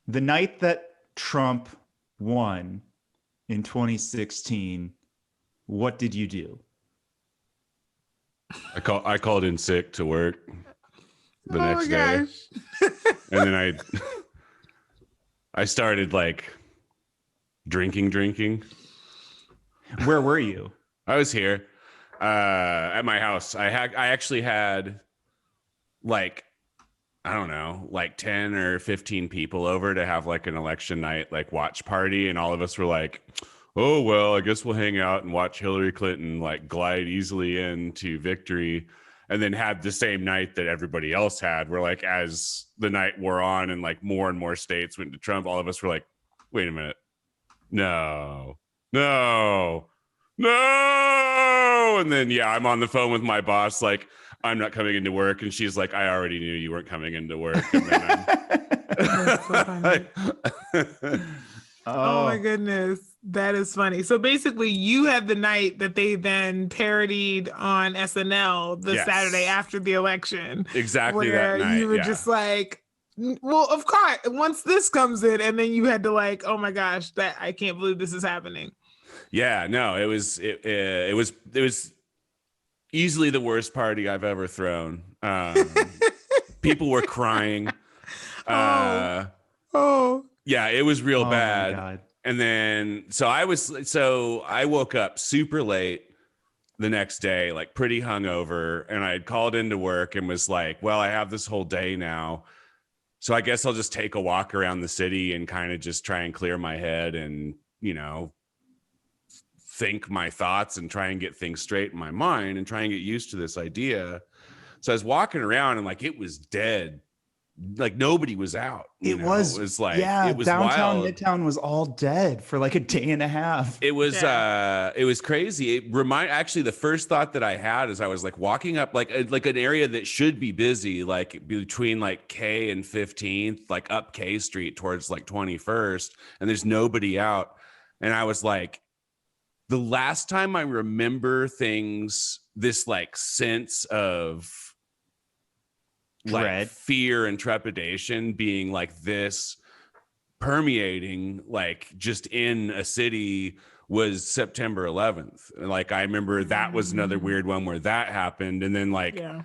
The night that Trump won in 2016, what did you do? I called in sick to work the Oh next my day, gosh. and then I started like drinking. Where were you? I was here at my house. I actually had like, I don't know, like 10 or 15 people over to have like an election night like watch party, and all of us were like, oh well, I guess we'll hang out and watch Hillary Clinton like glide easily into victory. And then had the same night that everybody else had, where like as the night wore on and like more and more states went to Trump, all of us were like, wait a minute, no, no, no. And then yeah, I'm on the phone with my boss like, I'm not coming into work, and she's like, I already knew you weren't coming into work. And then That's so funny. Oh my Oh, goodness. That is funny. So basically you had the night that they then parodied on SNL the Yes. Saturday after the election. Exactly where that night, you were yeah. just like, well, of course, once this comes in, and then you had to like, oh my gosh, that I can't believe this is happening. Yeah, no, it was easily the worst party I've ever thrown. People were crying. Oh, Yeah, it was real oh my bad. God. And then so I woke up super late the next day, like pretty hungover, and I had called into work and was like, well, I have this whole day now, so I guess I'll just take a walk around the city and kind of just try and clear my head and, you know, think my thoughts and try and get things straight in my mind and try and get used to this idea. So I was walking around and like it was dead. Like nobody was out. It was like, yeah, it was downtown wild. Midtown was all dead for like a day and a half. It was Yeah. it was crazy. Actually the first thought that I had is I was like walking up like an area that should be busy, like between like K and 15th, like up K Street towards like 21st, and there's nobody out. And I was like, the last time I remember things, this like sense of like Dread. fear and trepidation being like this permeating like just in a city was September 11th. Like I remember that was another weird one where that happened, and then like yeah.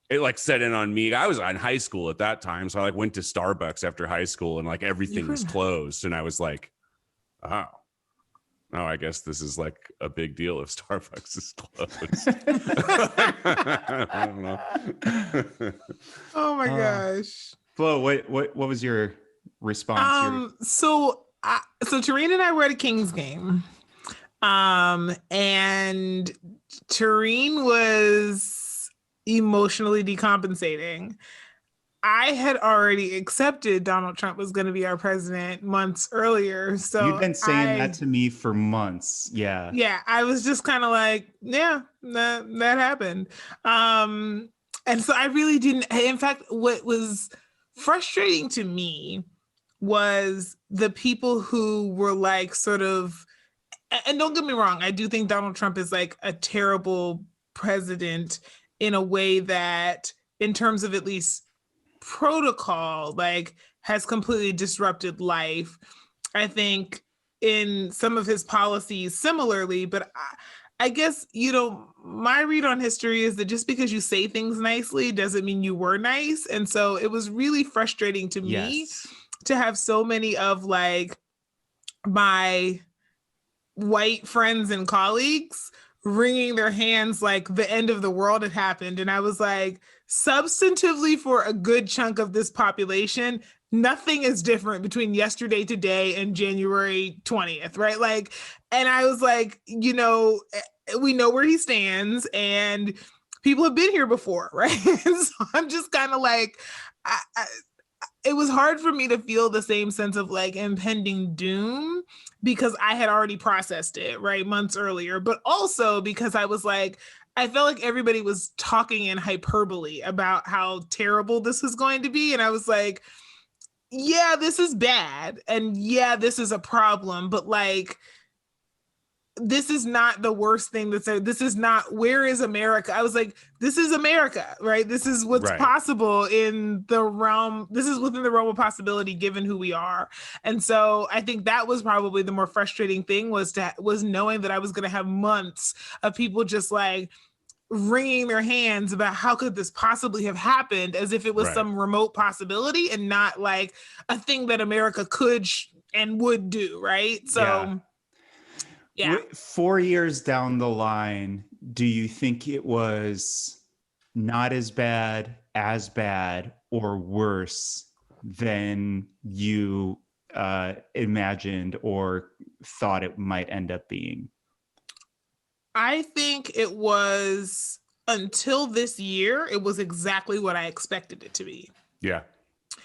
it like set in on me. I was in high school at that time, so I like went to Starbucks after high school and like everything was closed, and I was like, oh, I guess this is like a big deal if Starbucks is closed. I don't know. Oh my gosh. Flo, what was your response? So Tareen and I were at a Kings game. And Tareen was emotionally decompensating. I had already accepted Donald Trump was going to be our president months earlier. So You've been saying that to me for months. Yeah. Yeah, I was just kind of like, yeah, that happened. And so I really didn't. In fact, what was frustrating to me was the people who were like sort of, and don't get me wrong, I do think Donald Trump is like a terrible president in a way that, in terms of at least protocol, like has completely disrupted life. I think in some of his policies similarly, but I guess, you know, my read on history is that just because you say things nicely doesn't mean you were nice. And so it was really frustrating to me Yes. to have so many of like my white friends and colleagues wringing their hands like the end of the world had happened. And I was like, substantively, for a good chunk of this population, nothing is different between yesterday, today, and January 20th, right? Like, and I was like, you know, we know where he stands and people have been here before, right? So I'm just kind of like, it was hard for me to feel the same sense of like impending doom because I had already processed it, right, months earlier, but also because I was like, I felt like everybody was talking in hyperbole about how terrible this was going to be. And I was like, yeah, this is bad. And yeah, this is a problem. But like, this is not the worst thing that's there. This is not, where is America? I was like, this is America, right? This is what's Right. possible in the realm. This is within the realm of possibility given who we are. And so I think that was probably the more frustrating thing, was knowing that I was going to have months of people just like wringing their hands about how could this possibly have happened, as if it was Right. some remote possibility and not like a thing that America could and would do, right? So yeah. 4 years down the line, do you think it was not as bad, or worse than you imagined or thought it might end up being? I think it was, until this year, it was exactly what I expected it to be. Yeah,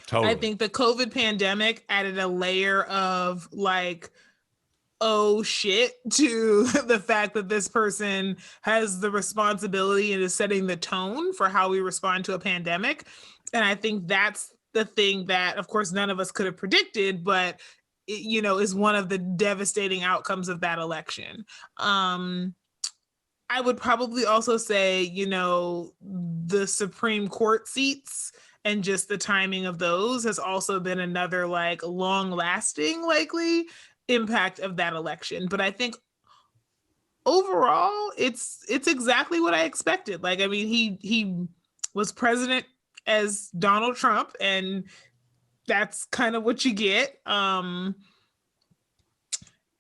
totally. I think the COVID pandemic added a layer of like, oh shit, to the fact that this person has the responsibility and is setting the tone for how we respond to a pandemic. And I think that's the thing that, of course, none of us could have predicted, but it, is one of the devastating outcomes of that election. I would probably also say, the Supreme Court seats and just the timing of those has also been another like long lasting, likely impact of that election. But I think overall, it's exactly what I expected. Like, I mean, he was president as Donald Trump, and that's kind of what you get.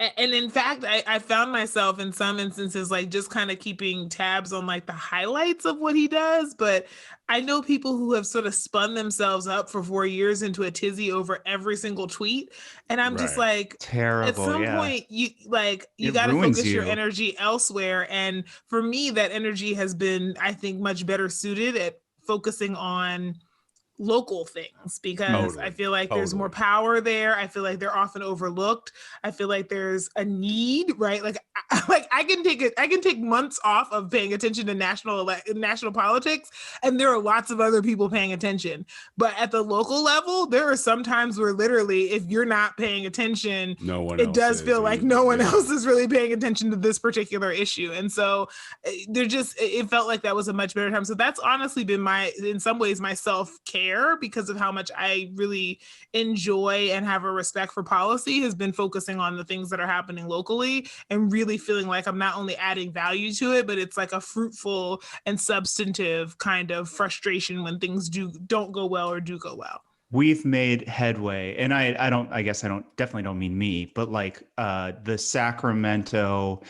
And in fact, I found myself in some instances, like just kind of keeping tabs on like the highlights of what he does. But I know people who have sort of spun themselves up for 4 years into a tizzy over every single tweet. And I'm just like, terrible. At some point, you got to focus your energy elsewhere. And for me, that energy has been, I think, much better suited at focusing on local things, because I feel like there's more power there. I feel like they're often overlooked. I feel like there's a need, right? Like I can take months off of paying attention to national politics, and there are lots of other people paying attention. But at the local level, there are some times where literally, if you're not paying attention, it does feel like no one else is really paying attention to this particular issue. And so it felt like that was a much better time. So that's honestly been in some ways, my self-care, because of how much I really enjoy and have a respect for policy, has been focusing on the things that are happening locally and really feeling like I'm not only adding value to it, but it's like a fruitful and substantive kind of frustration when things don't go well or do go well. We've made headway, and definitely don't mean me, but like the Sacramento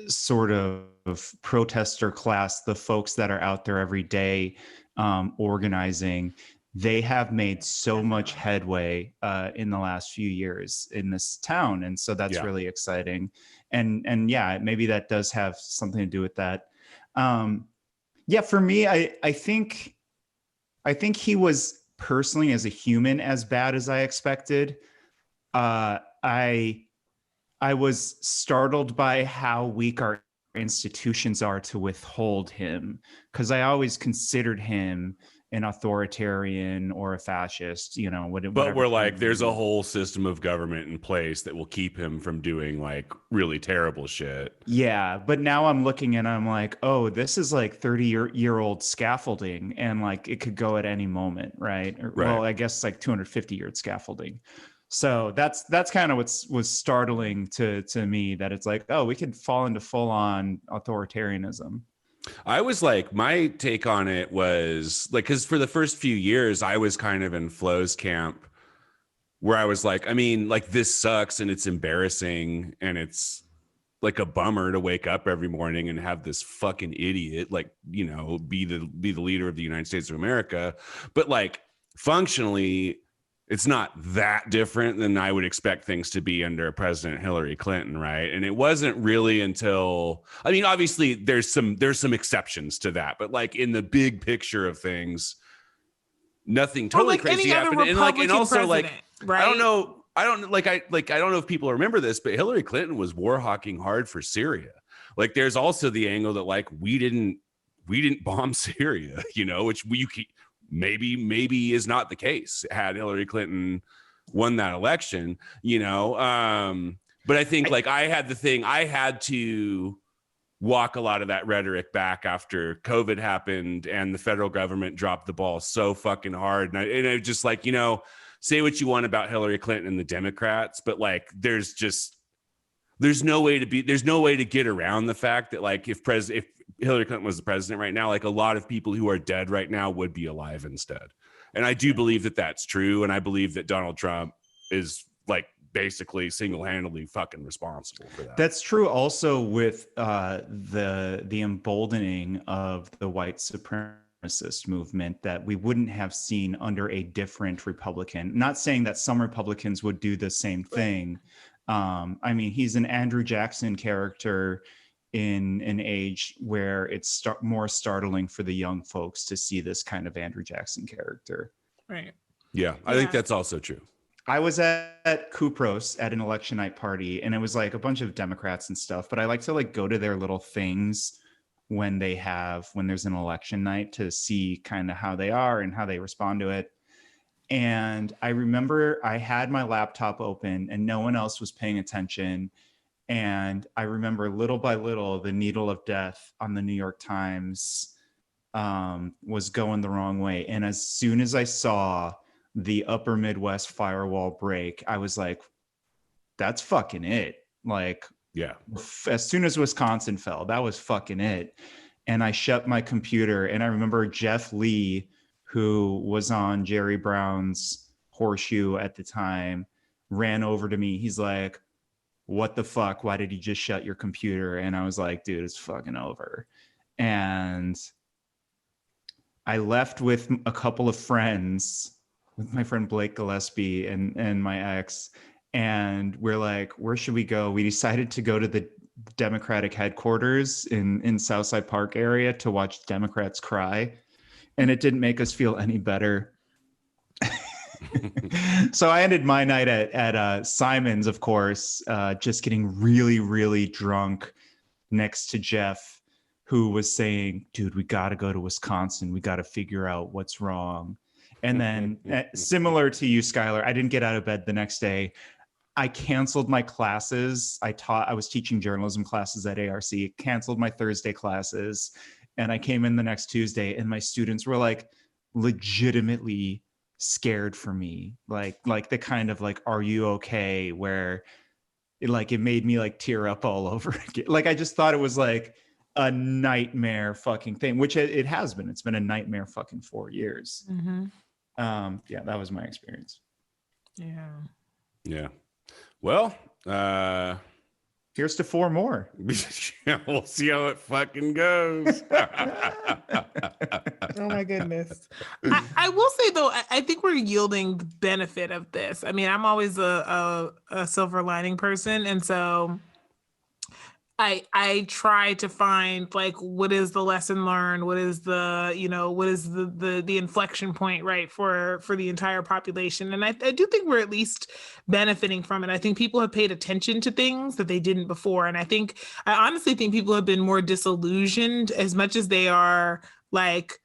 sort of protester class, the folks that are out there every day organizing, they have made so much headway in the last few years in this town. And so that's really exciting. And yeah, maybe that does have something to do with that. For me, I think he was personally, as a human, as bad as I expected. I was startled by how weak our institutions are to withhold him, because I always considered him an authoritarian or a fascist, but we're like, there's a whole system of government in place that will keep him from doing like really terrible shit. Yeah, but now I'm looking and I'm like, oh, this is like 30-year-old scaffolding, and like it could go at any moment, right? Well, I guess like 250-year scaffolding. So that's kind of what was startling to me, that it's like, oh, we could fall into full-on authoritarianism. I was like, my take on it was like, because for the first few years, I was kind of in Flo's camp, where I was like, I mean, like, this sucks and it's embarrassing and it's like a bummer to wake up every morning and have this fucking idiot, like, be the leader of the United States of America. But like, functionally, it's not that different than I would expect things to be under President Hillary Clinton, right? And it wasn't really until, I mean, obviously there's some exceptions to that, but like in the big picture of things, nothing totally crazy happened. And like, and also like, right? I don't know if people remember this, but Hillary Clinton was war hawking hard for Syria. Like, there's also the angle that like we didn't bomb Syria, which maybe is not the case had Hillary Clinton won that election, but But I think like I had to walk a lot of that rhetoric back after COVID happened and the federal government dropped the ball so fucking hard. And I just like, you know, say what you want about Hillary Clinton and the Democrats, but like, there's no way to get around the fact that like, if Hillary Clinton was the president right now, like a lot of people who are dead right now would be alive instead. And I do believe that that's true. And I believe that Donald Trump is like basically single-handedly fucking responsible for that. That's true also with the emboldening of the white supremacist movement that we wouldn't have seen under a different Republican. Not saying that some Republicans would do the same thing. I mean, he's an Andrew Jackson character in an age where it's more startling for the young folks to see this kind of Andrew Jackson character. Right. Yeah, I think that's also true. I was at Kupros at an election night party, and it was like a bunch of Democrats and stuff, but I like to like go to their little things when there's an election night to see kind of how they are and how they respond to it. And I remember I had my laptop open and no one else was paying attention. And I remember little by little, the needle of death on the New York Times was going the wrong way. And as soon as I saw the upper Midwest firewall break, I was like, that's fucking it. Like, yeah, as soon as Wisconsin fell, that was fucking it. And I shut my computer, and I remember Jeff Lee, who was on Jerry Brown's Horseshoe at the time, ran over to me. He's like, what the fuck? Why did you just shut your computer? And I was like, dude, it's fucking over. And I left with a couple of friends, with my friend Blake Gillespie and my ex, and we're like, where should we go? We decided to go to the Democratic headquarters in Southside Park area to watch Democrats cry, and it didn't make us feel any better. So I ended my night at Simon's, of course, just getting really, really drunk next to Jeff, who was saying, dude, we got to go to Wisconsin. We got to figure out what's wrong. And then similar to you, Skylar, I didn't get out of bed the next day. I canceled my classes. I was teaching journalism classes at ARC, canceled my Thursday classes. And I came in the next Tuesday and my students were like legitimately scared for me. Like the kind of like, are you okay? Where it made me like tear up all over again. Like, I just thought it was like a nightmare fucking thing, which it has been. It's been a nightmare fucking 4 years. Mm-hmm. Yeah, that was my experience. Yeah. Well, here's to 4 more. We'll see how it fucking goes. Oh my goodness. I will say though, I think we're yielding the benefit of this. I mean, I'm always a silver lining person, and so I try to find like, what is the lesson learned? What is the inflection point, right, for the entire population? And I do think we're at least benefiting from it. I think people have paid attention to things that they didn't before. And I honestly think people have been more disillusioned, as much as they are like,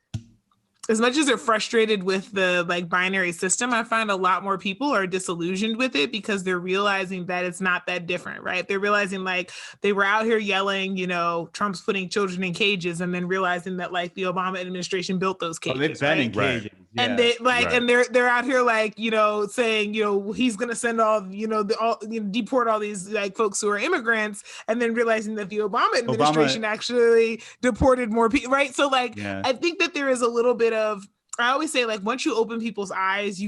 as much as they're frustrated with the like binary system. I find a lot more people are disillusioned with it because they're realizing that it's not that different, right? They're realizing like they were out here yelling, Trump's putting children in cages, and then realizing that like the Obama administration built those cages. They've been in cages. Yeah. And they like, and they're out here like, saying, he's going to send deport all these like folks who are immigrants, and then realizing that the Obama administration actually deported more people, right? So like, I think that there is a little bit of, I always say like, once you open people's eyes,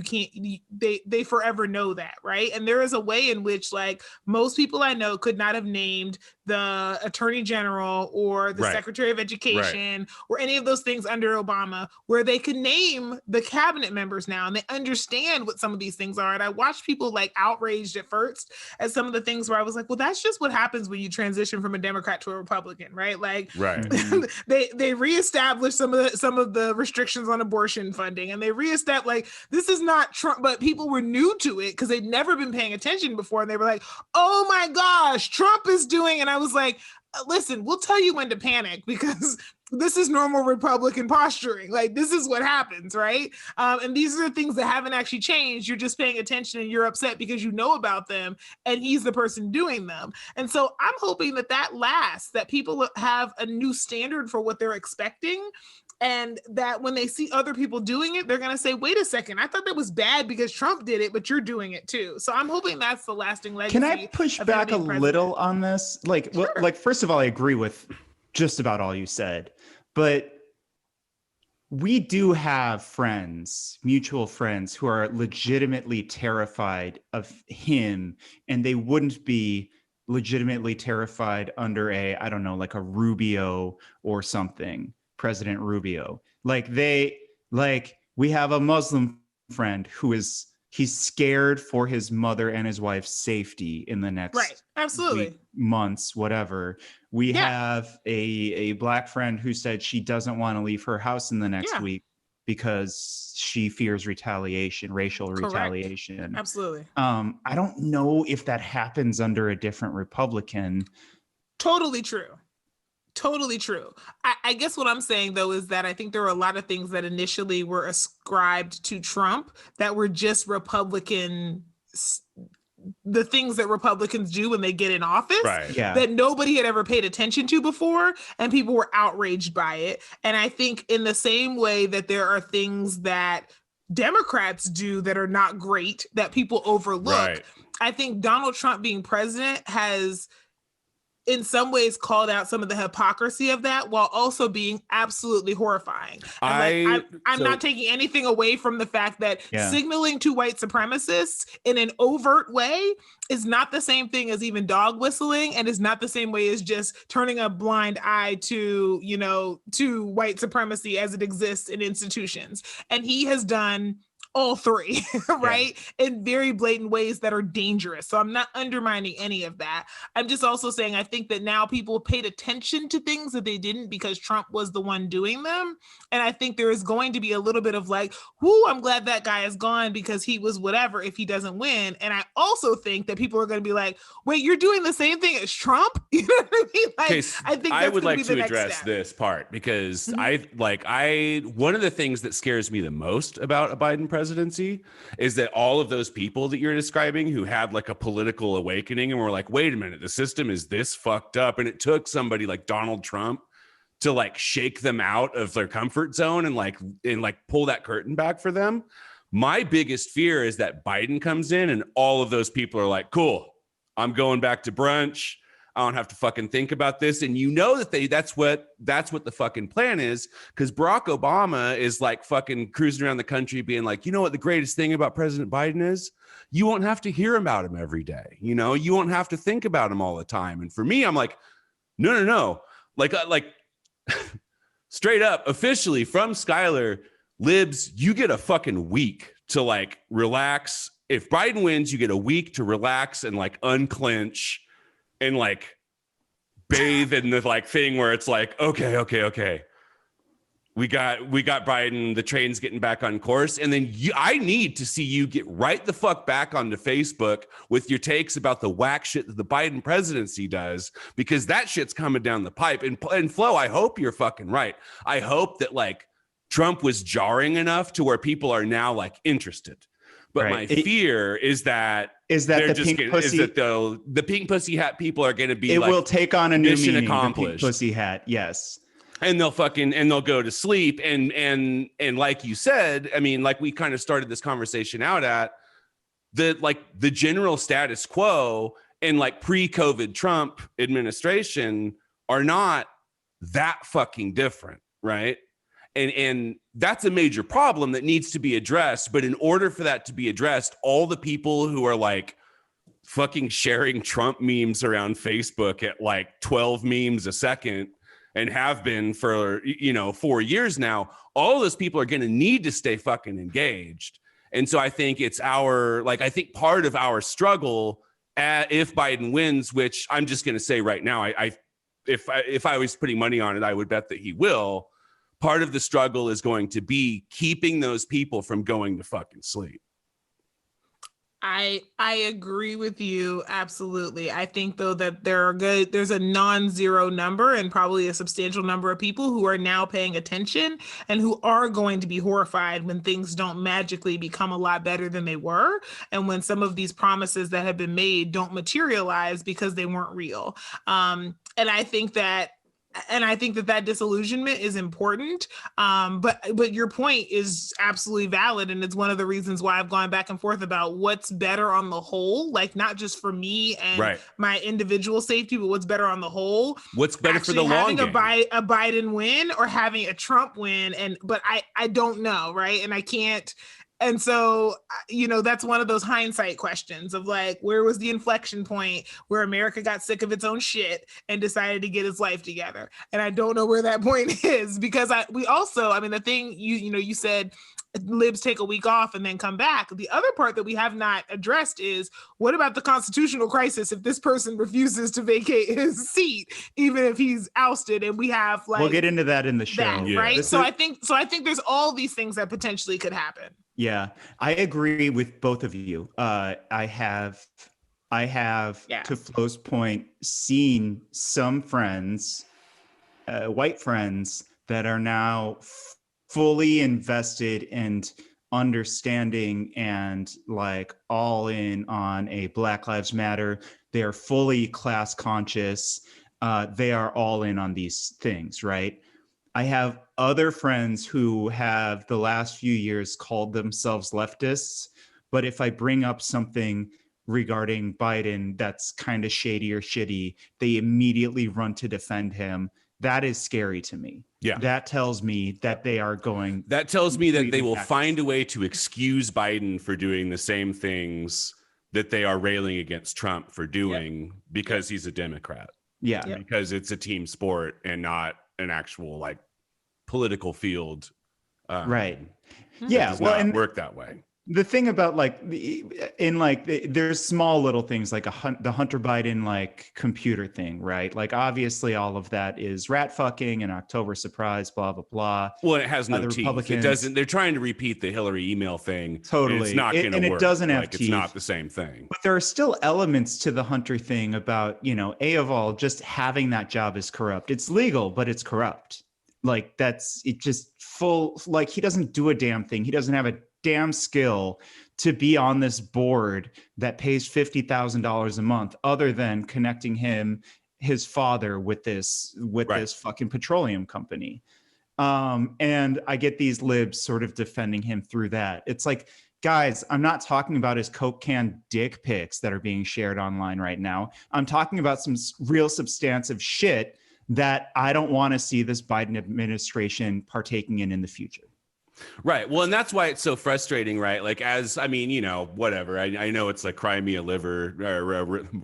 they forever know that, right? And there is a way in which like most people I know could not have named the attorney general or the secretary of education or any of those things under Obama, where they could name the cabinet members now and they understand what some of these things are. And I watched people like outraged at first at some of the things where I was like, well, that's just what happens when you transition from a Democrat to a Republican, right? Like they reestablished some of the restrictions on abortion. abortion funding, and they reestablished, like, this is not Trump, but people were new to it because they'd never been paying attention before, and they were like, oh my gosh, Trump is doing, and I was like, listen, we'll tell you when to panic, because this is normal Republican posturing. Like, this is what happens, right? And these are things that haven't actually changed. You're just paying attention and you're upset because you know about them and he's the person doing them. And so I'm hoping that lasts, that people have a new standard for what they're expecting, and that when they see other people doing it, they're going to say, wait a second, I thought that was bad because Trump did it, but you're doing it too. So I'm hoping that's the lasting legacy. Can I push back a little on this? Like, sure. Well, like, first of all, I agree with just about all you said, but we do have friends, mutual friends, who are legitimately terrified of him, and they wouldn't be legitimately terrified under I don't know, like a Rubio or something. President Rubio. We have a Muslim friend who he's scared for his mother and his wife's safety in the next months, whatever. We have a Black friend who said she doesn't want to leave her house in the next week because she fears retaliation, racial retaliation. Absolutely. I don't know if that happens under a different Republican. Totally true. Totally true. I guess what I'm saying, though, is that I think there were a lot of things that initially were ascribed to Trump that were just Republican, the things that Republicans do when they get in office, that nobody had ever paid attention to before, and people were outraged by it. And I think in the same way that there are things that Democrats do that are not great, that people overlook, I think Donald Trump being president has in some ways called out some of the hypocrisy of that, while also being absolutely horrifying. I'm not taking anything away from the fact that signaling to white supremacists in an overt way is not the same thing as even dog whistling, and is not the same way as just turning a blind eye to, to white supremacy as it exists in institutions. And he has done all three, right? In very blatant ways that are dangerous. So I'm not undermining any of that. I'm just also saying, I think that now people paid attention to things that they didn't because Trump was the one doing them. And I think there is going to be a little bit of like, whoo, I'm glad that guy is gone because he was whatever if he doesn't win. And I also think that people are going to be like, wait, you're doing the same thing as Trump? You know what I mean? Like, I think I would like to address this part because one of the things that scares me the most about a Biden presidency is that all of those people that you're describing who had like a political awakening and were like, wait a minute, the system is this fucked up. And it took somebody like Donald Trump to like shake them out of their comfort zone and like pull that curtain back for them. My biggest fear is that Biden comes in and all of those people are like, cool, I'm going back to brunch. I don't have to fucking think about this. And that that's what the fucking plan is, because Barack Obama is like fucking cruising around the country being like, you know what the greatest thing about President Biden is? You won't have to hear about him every day. You won't have to think about him all the time. And for me, I'm like, no. Like straight up, officially from Skylar, libs, you get a fucking week to like relax. If Biden wins, you get a week to relax and like unclench and like bathe in the like thing where it's like, okay. We got Biden, the train's getting back on course. And then I need to see you get right the fuck back onto Facebook with your takes about the whack shit that the Biden presidency does, because that shit's coming down the pipe. And Flo, I hope you're fucking right. I hope that like Trump was jarring enough to where people are now like interested. But my fear is that the pink pussy hat people are going to be will take on a new meaning, accomplished. The pink pussy hat, yes. And they'll go to sleep. And like you said, I mean, like we kind of started this conversation out at the general status quo and like pre-COVID Trump administration are not that fucking different, right? And that's a major problem that needs to be addressed. But in order for that to be addressed, all the people who are like fucking sharing Trump memes around Facebook at like 12 memes a second and have been for, 4 years now, all of those people are going to need to stay fucking engaged. And so I think it's I think part of our struggle if Biden wins, which I'm just going to say right now, if I was putting money on it, I would bet that he will. part of the struggle is going to be keeping those people from going to fucking sleep. I agree with you absolutely. I think though that there's a non-zero number and probably a substantial number of people who are now paying attention and who are going to be horrified when things don't magically become a lot better than they were, and when some of these promises that have been made don't materialize because they weren't real. And I think that disillusionment is important. But your point is absolutely valid. And it's one of the reasons why I've gone back and forth about what's better on the whole, like not just for me and my individual safety, but what's better on the whole. What's better for the long game? Having a Biden win or having a Trump win. But I don't know, right? And I can't. And so, that's one of those hindsight questions of like, where was the inflection point where America got sick of its own shit and decided to get its life together? And I don't know where that point is, because the thing you said, libs take a week off and then come back. The other part that we have not addressed is, what about the constitutional crisis if this person refuses to vacate his seat, even if he's ousted? And we have we'll get into that in the show, right? I think there's all these things that potentially could happen. Yeah, I agree with both of you. I have, to Flo's point, seen some friends, white friends, that are now fully invested and understanding and like all in on a Black Lives Matter. They are fully class conscious. They are all in on these things, right? I have other friends who have the last few years called themselves leftists, but if I bring up something regarding Biden that's kind of shady or shitty, they immediately run to defend him. That is scary to me. Yeah. That tells me that they are going. That tells me that they will find a way to excuse Biden for doing the same things that they are railing against Trump for doing because he's a Democrat. Yeah. Because it's a team sport and not an actual like political field. Right. Yeah. Well, and work that way. The thing about there's small little things like the Hunter Biden like computer thing, right? Like obviously all of that is rat fucking and October surprise, blah, blah, blah. Well, it has no teeth. It doesn't, they're trying to repeat the Hillary email thing. Totally. It's not going to work. It doesn't have teeth. It's not the same thing. But there are still elements to the Hunter thing about, of all, just having that job is corrupt. It's legal, but it's corrupt. Like it just full, like he doesn't do a damn thing. He doesn't have a damn skill to be on this board that pays $50,000 a month, other than connecting his father with this fucking petroleum company. And I get these libs sort of defending him through that. It's like, guys, I'm not talking about his Coke can dick pics that are being shared online right now. I'm talking about some real substantive shit that I don't want to see this Biden administration partaking in the future. Right. Well, and that's why it's so frustrating, right? Like, whatever. I know it's like cry me a liver,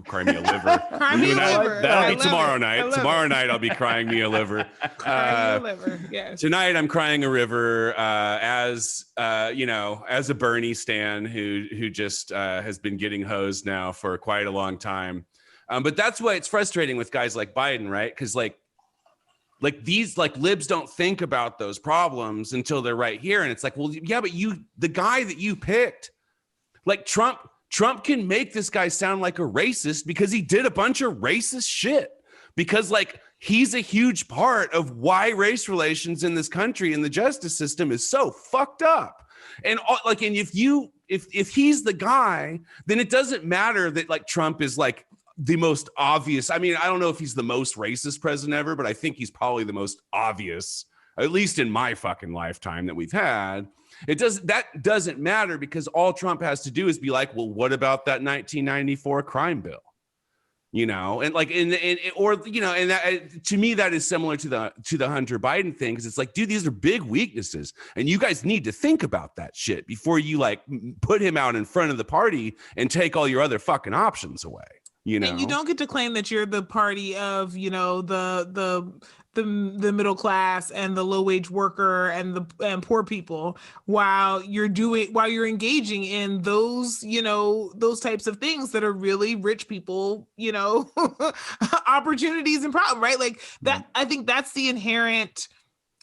cry me a liver. Cry me a liver. That'll be tomorrow night. Tomorrow night, I'll be crying me a liver. Crying me a liver. Yes. Tonight, I'm crying a river as a Bernie stan who just has been getting hosed now for quite a long time. But that's why it's frustrating with guys like Biden, right? Because like these libs don't think about those problems until they're right here. And it's like, well, yeah, but the guy that you picked, like Trump can make this guy sound like a racist because he did a bunch of racist shit, because like he's a huge part of why race relations in this country and the justice system is so fucked up. And if he's the guy, then it doesn't matter that like Trump is like the most obvious. I mean, I don't know if he's the most racist president ever, but I think he's probably the most obvious, at least in my fucking lifetime that we've had. That doesn't matter, because all Trump has to do is be like, well, what about that 1994 crime bill? And like, to me, that is similar to the Hunter Biden thing. Cause it's like, dude, these are big weaknesses, and you guys need to think about that shit before you like put him out in front of the party and take all your other fucking options away. And you don't get to claim that you're the party of, the middle class and the low wage worker and poor people while you're engaging in those, those types of things that are really rich people, opportunities and problem, right? Like that. I think that's the inherent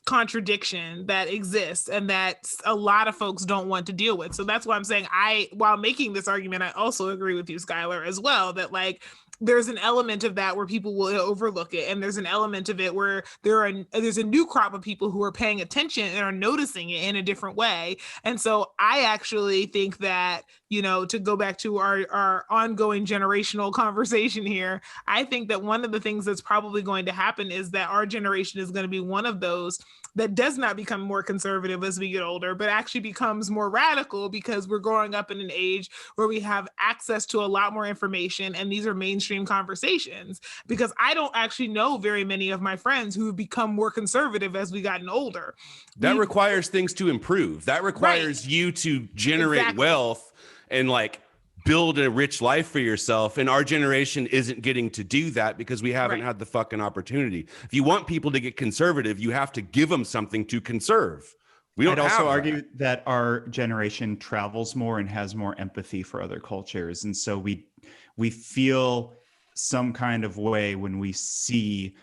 contradiction that exists and that a lot of folks don't want to deal with. So that's why I'm saying while making this argument, I also agree with you, Skylar, as well, that like there's an element of that where people will overlook it. And there's an element of it where there's a new crop of people who are paying attention and are noticing it in a different way. And so I actually think that, you know, to go back to our ongoing generational conversation here, I think that one of the things that's probably going to happen is that our generation is going to be one of those that does not become more conservative as we get older, but actually becomes more radical because we're growing up in an age where we have access to a lot more information. And these are mainstream conversations, because I don't actually know very many of my friends who have become more conservative as we gotten older. That requires things to improve. That requires you to generate wealth and like build a rich life for yourself. And our generation isn't getting to do that because we haven't had the fucking opportunity. If you want people to get conservative, you have to give them something to conserve. I'd also argue that our generation travels more and has more empathy for other cultures. And so we feel some kind of way when we see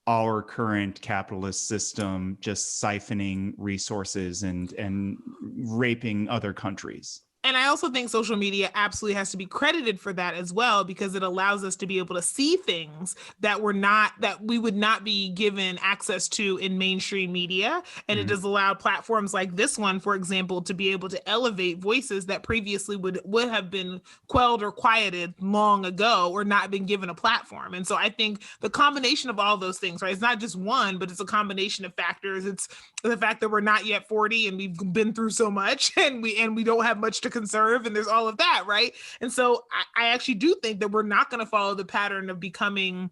our current capitalist system just siphoning resources and raping other countries. And I also think social media absolutely has to be credited for that as well, because it allows us to be able to see things that we would not be given access to in mainstream media. And it has allowed platforms like this one, for example, to be able to elevate voices that previously would have been quelled or quieted long ago or not been given a platform. And so I think the combination of all those things, right? It's not just one, but it's a combination of factors. It's the fact that we're not yet 40 and we've been through so much and we don't have much to conserve, and there's all of that, right? And so I actually do think that we're not going to follow the pattern of becoming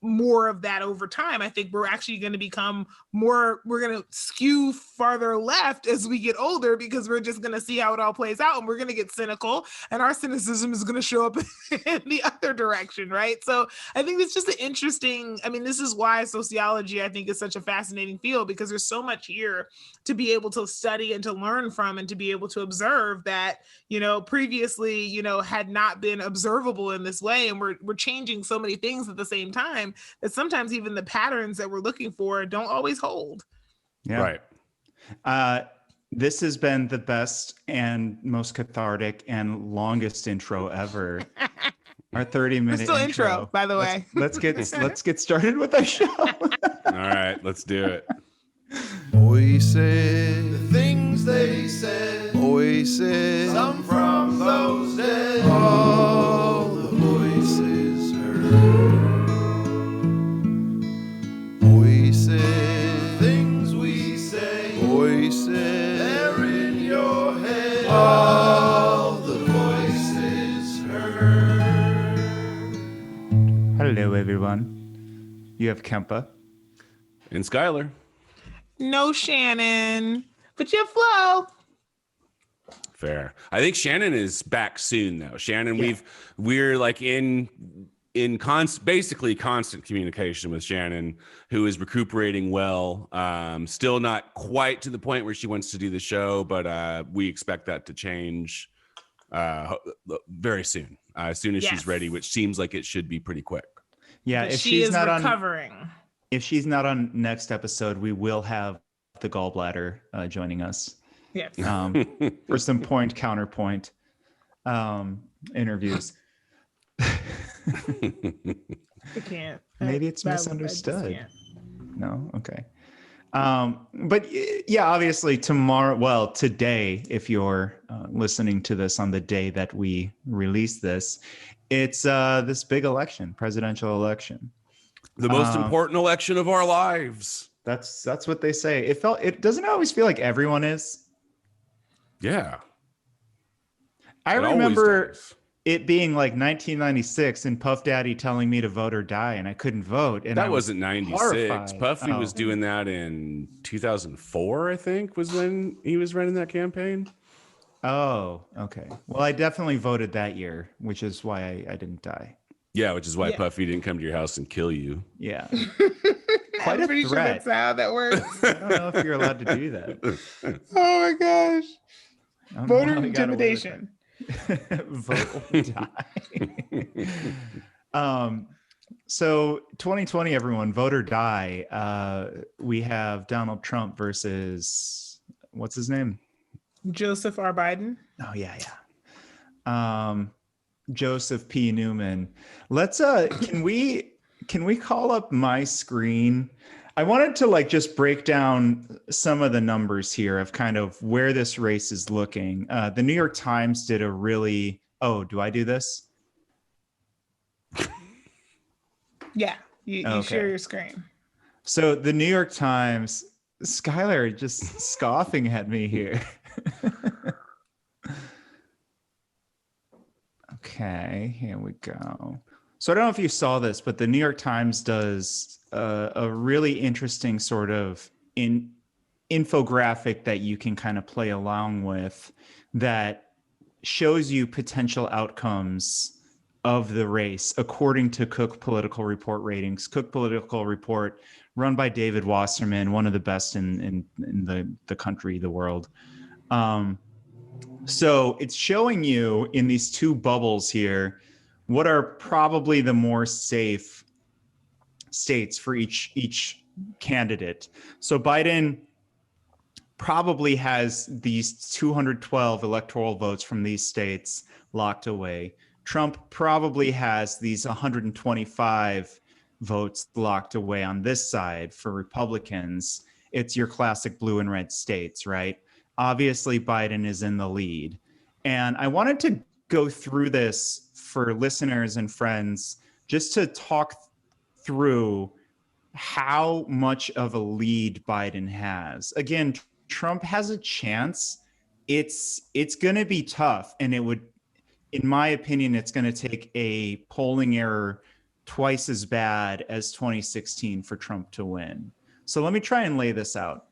more of that over time. I think we're actually going to become more, we're going to skew farther left as we get older, because we're just going to see how it all plays out, and we're going to get cynical, and our cynicism is going to show up in the other direction, right? So I think it's just an interesting, I mean, this is why sociology, I think, is such a fascinating field, because there's so much here to be able to study and to learn from, and to be able to observe that, you know, previously, you know, had not been observable in this way. And we're changing so many things at the same time that sometimes even the patterns that we're looking for don't always hold. Yeah. Right. This has been the best and most cathartic and longest intro ever. Our 30-minute still intro, by the way. Let's get started with our show. All right, let's do it. Voices, the things they said. Voices, some from those dead. All the voices heard. Voices, things we say. Voices, they're in your head. All the voices heard. Hello, everyone. You have Kempa. And Skylar. No Shannon, but you have Flo. Fair. I think Shannon is back soon, though. Shannon, we're like in basically constant communication with Shannon, who is recuperating well. Still not quite to the point where she wants to do the show, but we expect that to change very soon. As soon as she's ready, which seems like it should be pretty quick. Yeah, but if she she's is not recovering. If she's not on next episode, we will have the gallbladder joining us. Yes. For some counterpoint interviews. I can't. Maybe it's misunderstood. No? Okay. But yeah, obviously today, if you're listening to this on the day that we release this, it's this big election, presidential election. The most important election of our lives. That's what they say. It doesn't always feel like everyone is. Yeah. I remember it being like 1996 and Puff Daddy telling me to vote or die, and I couldn't vote. And that wasn't 96. Horrified. Puffy was doing that in 2004, I think, was when he was running that campaign. Oh, okay. Well, I definitely voted that year, which is why I didn't die. Yeah, which is why Puffy didn't come to your house and kill you. Yeah. Quite a threat. Sure that's how that works. I don't know if you're allowed to do that. Oh my gosh. Voter intimidation. Vote or die. So 2020, everyone, vote or die. We have Donald Trump versus what's his name? Joseph R. Biden. Oh yeah. Joseph P. Newman. Let's can we call up my screen? I wanted to like just break down some of the numbers here of kind of where this race is looking. The New York Times did a really, do I do this? Yeah, you share your screen. So the New York Times, Skylar just scoffing at me here. Okay, here we go. So I don't know if you saw this, but the New York Times does a really interesting sort of infographic that you can kind of play along with that shows you potential outcomes of the race according to Cook Political Report ratings. Cook Political Report, run by David Wasserman, one of the best in the country, the world. So it's showing you in these two bubbles here what are probably the more safe states for each candidate. So Biden probably has these 212 electoral votes from these states locked away. Trump probably has these 125 votes locked away on this side for Republicans. It's your classic blue and red states, right? Obviously, Biden is in the lead. And I wanted to go through this for listeners and friends just to talk through how much of a lead Biden has. Again, Trump has a chance. It's going to be tough. And it would, in my opinion, it's going to take a polling error twice as bad as 2016 for Trump to win. So let me try and lay this out.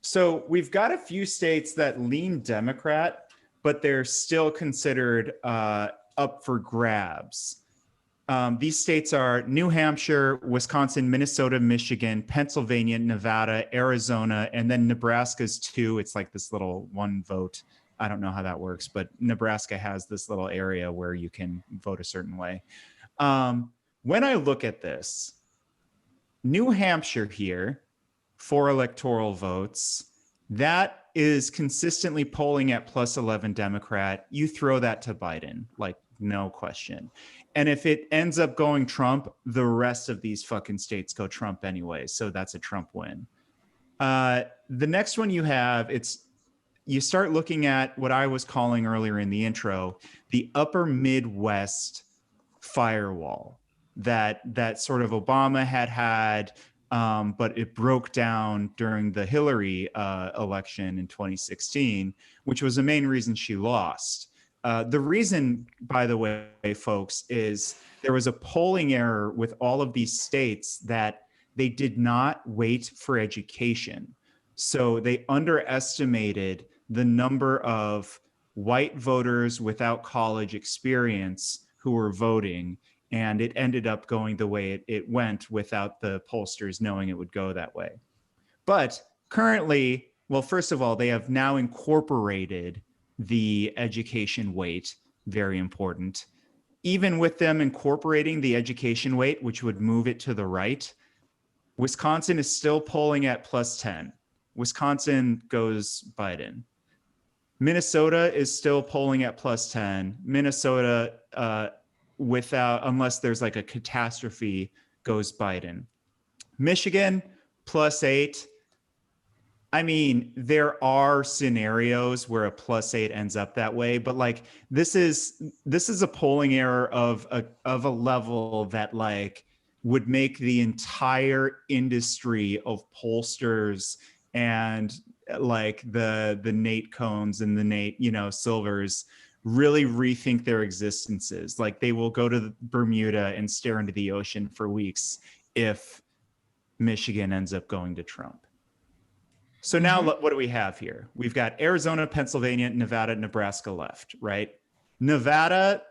So we've got a few states that lean Democrat, but they're still considered up for grabs. These states are New Hampshire, Wisconsin, Minnesota, Michigan, Pennsylvania, Nevada, Arizona, and then Nebraska's too. It's like this little one vote. I don't know how that works, but Nebraska has this little area where you can vote a certain way. When I look at this, New Hampshire here, 4 electoral votes, that is consistently polling at plus 11 Democrat. You throw that to Biden, like no question. And if it ends up going Trump, the rest of these fucking states go Trump anyway. So that's a Trump win. The next one you have, you start looking at what I was calling earlier in the intro, the upper Midwest firewall that sort of Obama had, but it broke down during the Hillary election in 2016, which was the main reason she lost. The reason, by the way, folks, is there was a polling error with all of these states that they did not wait for education. So they underestimated the number of white voters without college experience who were voting. And it ended up going the way it went without the pollsters knowing it would go that way. But currently, well, first of all, they have now incorporated the education weight, very important. Even with them incorporating the education weight, which would move it to the right, Wisconsin is still polling at plus 10. Wisconsin goes Biden. Minnesota is still polling at plus 10. Minnesota, unless there's like a catastrophe, goes Biden. Michigan, plus 8. I mean, there are scenarios where a plus 8 ends up that way, but like this is a polling error of a level that like would make the entire industry of pollsters and like the Nate Cohns and the Nate, Silvers really rethink their existences. Like they will go to Bermuda and stare into the ocean for weeks if Michigan ends up going to Trump. So now what do we have here? We've got Arizona, Pennsylvania, Nevada, Nebraska left, right? Nevada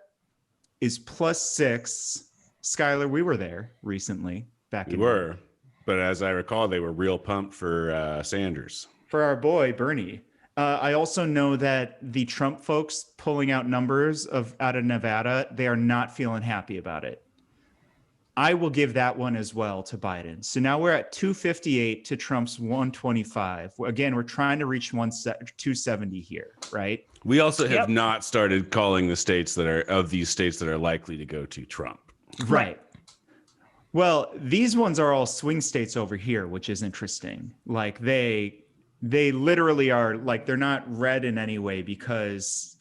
is plus 6. Skylar, we were there recently. We were, but as I recall, they were real pumped for Sanders. For our boy, Bernie. I also know that the Trump folks pulling out numbers out of Nevada, they are not feeling happy about it. I will give that one as well to Biden. So now we're at 258 to Trump's 125. Again, we're trying to reach 270 here, right? We also have not started calling the states that are of these states that are likely to go to Trump. Right. Well, these ones are all swing states over here, which is interesting. Like they literally are, like, they're not red in any way because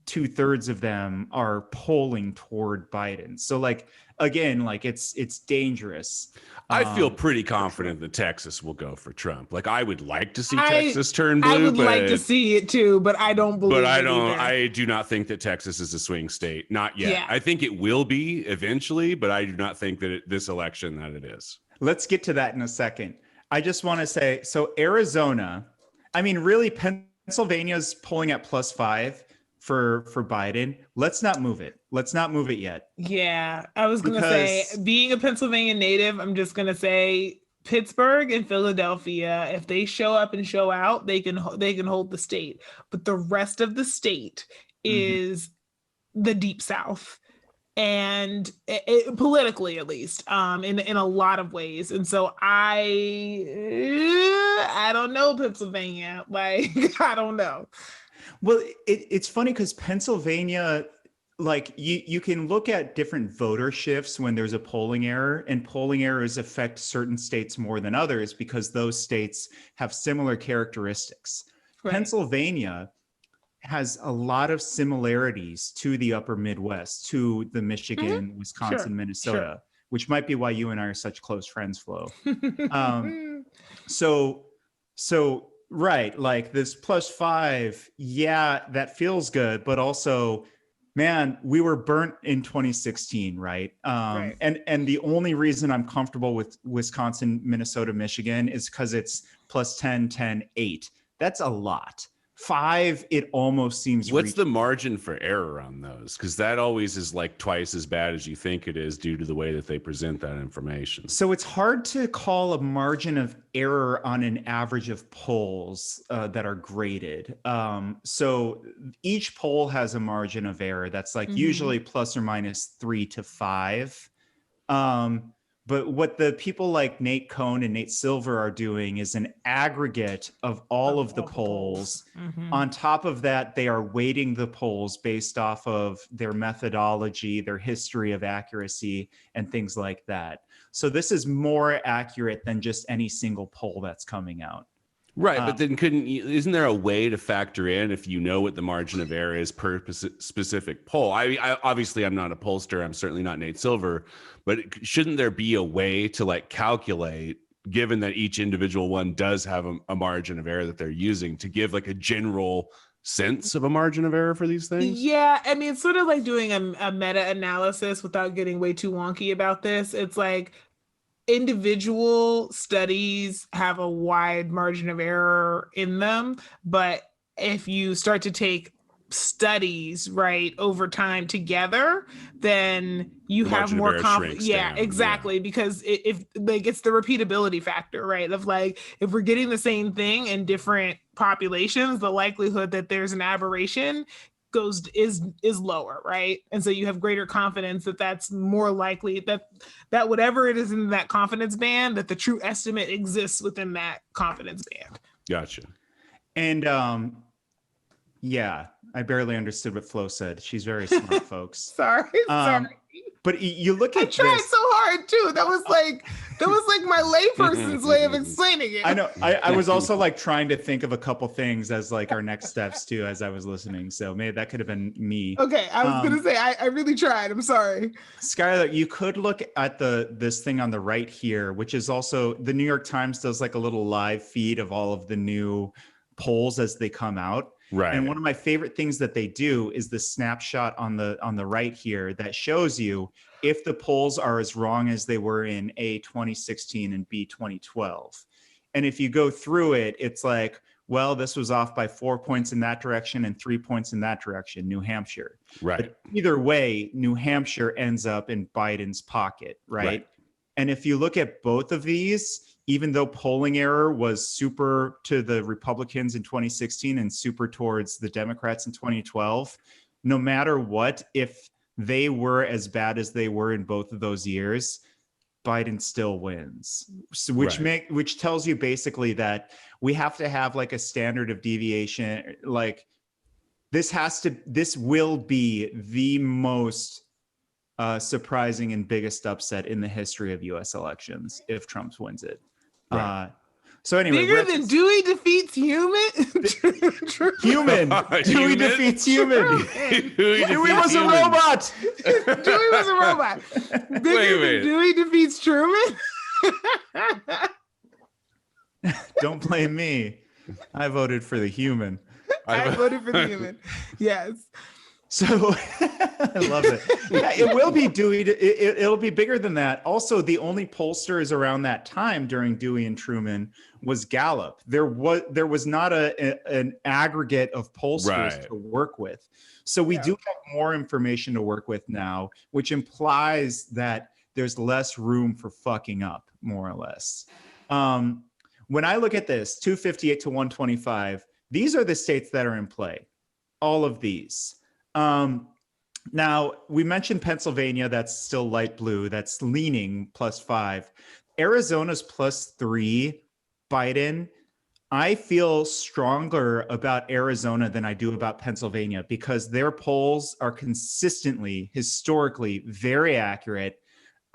2/3 of them are polling toward Biden. So like, again, like it's dangerous. I feel pretty confident that Texas will go for Trump. Like, I would like to see Texas turn blue. I would like to see it too, but I don't believe. But I do not think that Texas is a swing state. Not yet. Yeah. I think it will be eventually, but I do not think that this election that it is. Let's get to that in a second. I just want to say, so Arizona, I mean, really, Pennsylvania's polling at +5 for Biden. Let's not move it. Let's not move it yet. Yeah, I was going to say, being a Pennsylvania native, I'm just going to say Pittsburgh and Philadelphia, if they show up and show out, they can hold the state. But the rest of the state is the Deep South. And politically, at least, in a lot of ways. And so I don't know Pennsylvania. Like, I don't know. Well, it's funny because Pennsylvania, like you can look at different voter shifts when there's a polling error, and polling errors affect certain states more than others because those states have similar characteristics. Right. Pennsylvania has a lot of similarities to the upper Midwest, to the Michigan, Wisconsin, Minnesota, which might be why you and I are such close friends, Flo. So right, like this +5, yeah, that feels good, but also, man, we were burnt in 2016, right? Right. And the only reason I'm comfortable with Wisconsin, Minnesota, Michigan is because it's +10, 10, 8. That's a lot. 5, it almost seems. What's the margin for error on those? Because that always is like twice as bad as you think it is due to the way that they present that information. So it's hard to call a margin of error on an average of polls that are graded. So each poll has a margin of error that's like usually ±3 to 5. But what the people like Nate Cohn and Nate Silver are doing is an aggregate of all of the polls. On top of that, they are weighting the polls based off of their methodology, their history of accuracy, and things like that. So this is more accurate than just any single poll that's coming out. Right, but then isn't there a way to factor in if you know what the margin of error is per specific poll? I obviously I'm not a pollster. I'm certainly not Nate Silver, but shouldn't there be a way to like calculate, given that each individual one does have a margin of error that they're using, to give like a general sense of a margin of error for these things? Yeah, I mean, it's sort of like doing a meta-analysis without getting way too wonky about this. It's like, individual studies have a wide margin of error in them, but if you start to take studies right over time together, then you have more confidence. Yeah, exactly. Because if like it's the repeatability factor, right? Of like, if we're getting the same thing in different populations, the likelihood that there's an aberration is lower, right? And so you have greater confidence that that's more likely that whatever it is in that confidence band, that the true estimate exists within that confidence band. Gotcha. And yeah, I barely understood what Flo said. She's very smart, folks. Sorry. But you look at I tried so hard too. That was like my layperson's way of explaining it. I know. I was also like trying to think of a couple things as like our next steps too, as I was listening. So maybe that could have been me. Okay, I was gonna say I really tried. I'm sorry. Skylar, you could look at this thing on the right here, which is also the New York Times does like a little live feed of all of the new polls as they come out. Right. And one of my favorite things that they do is the snapshot on the right here that shows you if the polls are as wrong as they were in A 2016 and B 2012. And if you go through it, it's like, well, this was off by 4 points in that direction and 3 points in that direction, New Hampshire. Right. But either way, New Hampshire ends up in Biden's pocket, right? And if you look at both of these, even though polling error was super to the Republicans in 2016 and super towards the Democrats in 2012, no matter what, if they were as bad as they were in both of those years, Biden still wins. So which tells you basically that we have to have like a standard of deviation. Like this will be the most surprising and biggest upset in the history of U.S. elections if Trump wins it. Right. So anyway, bigger than Dewey defeats human. Human. Dewey defeats human. Dewey was a robot. Dewey was a robot. Bigger than Dewey defeats Truman. Don't blame me. I voted for the human. I voted for the human. Yes. So I love it. Yeah, it will be Dewey. It'll be bigger than that. Also, the only pollsters around that time during Dewey and Truman was Gallup. There was not an aggregate of pollsters to work with. So we do have more information to work with now, which implies that there's less room for fucking up, more or less. When I look at this, 258 to 125, these are the states that are in play. All of these. Now, we mentioned Pennsylvania, that's still light blue, that's leaning +5. Arizona's +3, Biden. I feel stronger about Arizona than I do about Pennsylvania because their polls are consistently, historically, very accurate.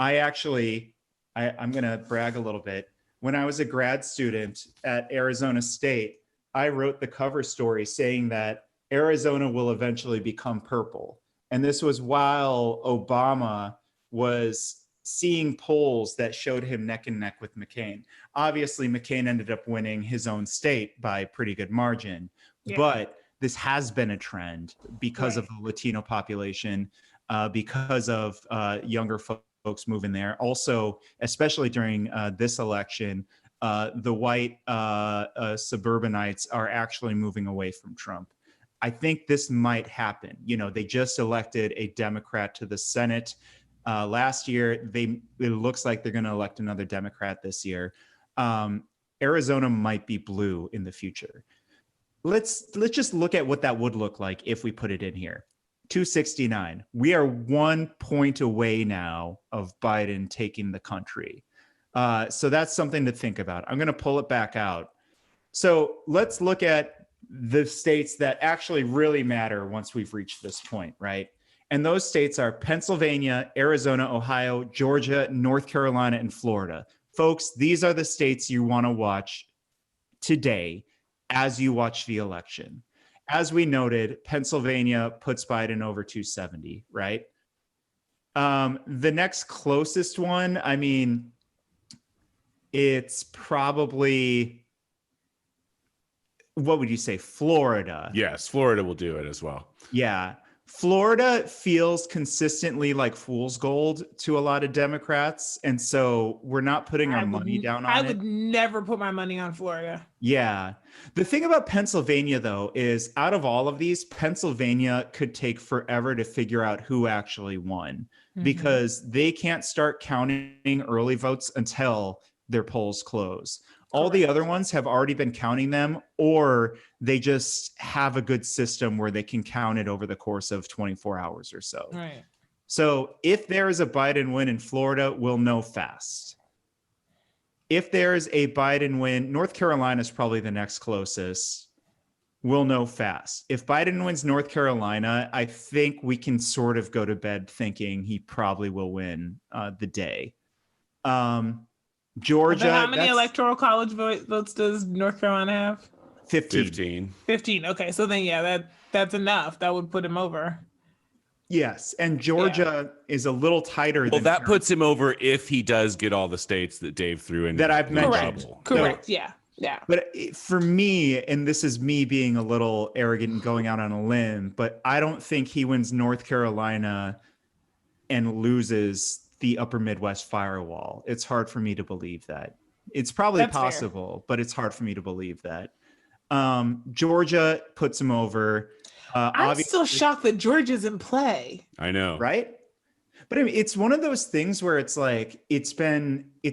I'm going to brag a little bit. When I was a grad student at Arizona State, I wrote the cover story saying that Arizona will eventually become purple. And this was while Obama was seeing polls that showed him neck and neck with McCain. Obviously, McCain ended up winning his own state by a pretty good margin. Yeah. But this has been a trend because of the Latino population, because of younger folks moving there. Also, especially during this election, the white suburbanites are actually moving away from Trump. I think this might happen. You know, they just elected a Democrat to the Senate last year. It looks like they're going to elect another Democrat this year. Arizona might be blue in the future. Let's just look at what that would look like if we put it in here. 269. We are 1 point away now of Biden taking the country. So that's something to think about. I'm going to pull it back out. So let's look at the states that actually really matter once we've reached this point, right? And those states are Pennsylvania, Arizona, Ohio, Georgia, North Carolina, and Florida. Folks, these are the states you want to watch today as you watch the election. As we noted, Pennsylvania puts Biden over 270, right? The next closest one, I mean, it's probably, what would you say, Florida? Yes, Florida will do it as well. Yeah. Florida feels consistently like fool's gold to a lot of Democrats. And so we're not putting our money down on it. I would never put my money on Florida. Yeah. The thing about Pennsylvania, though, is out of all of these, Pennsylvania could take forever to figure out who actually won because they can't start counting early votes until their polls close. All the other ones have already been counting them, or they just have a good system where they can count it over the course of 24 hours or so. Right. So if there is a Biden win in Florida, we'll know fast. If there's a Biden win, North Carolina is probably the next closest. We'll know fast. If Biden wins North Carolina, I think we can sort of go to bed thinking he probably will win the day. Georgia. How many electoral college votes does North Carolina have? 15. 15. Okay, so then that's enough. That would put him over. Yes, and Georgia is a little tighter. Well, that puts him over if he does get all the states that Dave threw in. That I've mentioned. Correct. Yeah. But for me, and this is me being a little arrogant and going out on a limb, but I don't think he wins North Carolina and loses the upper Midwest firewall. It's hard for me to believe that. It's probably possible, but it's hard for me to believe that. Georgia puts him over. I'm still shocked that Georgia's in play. I know. Right? But I mean, it's one of those things where it's like, it's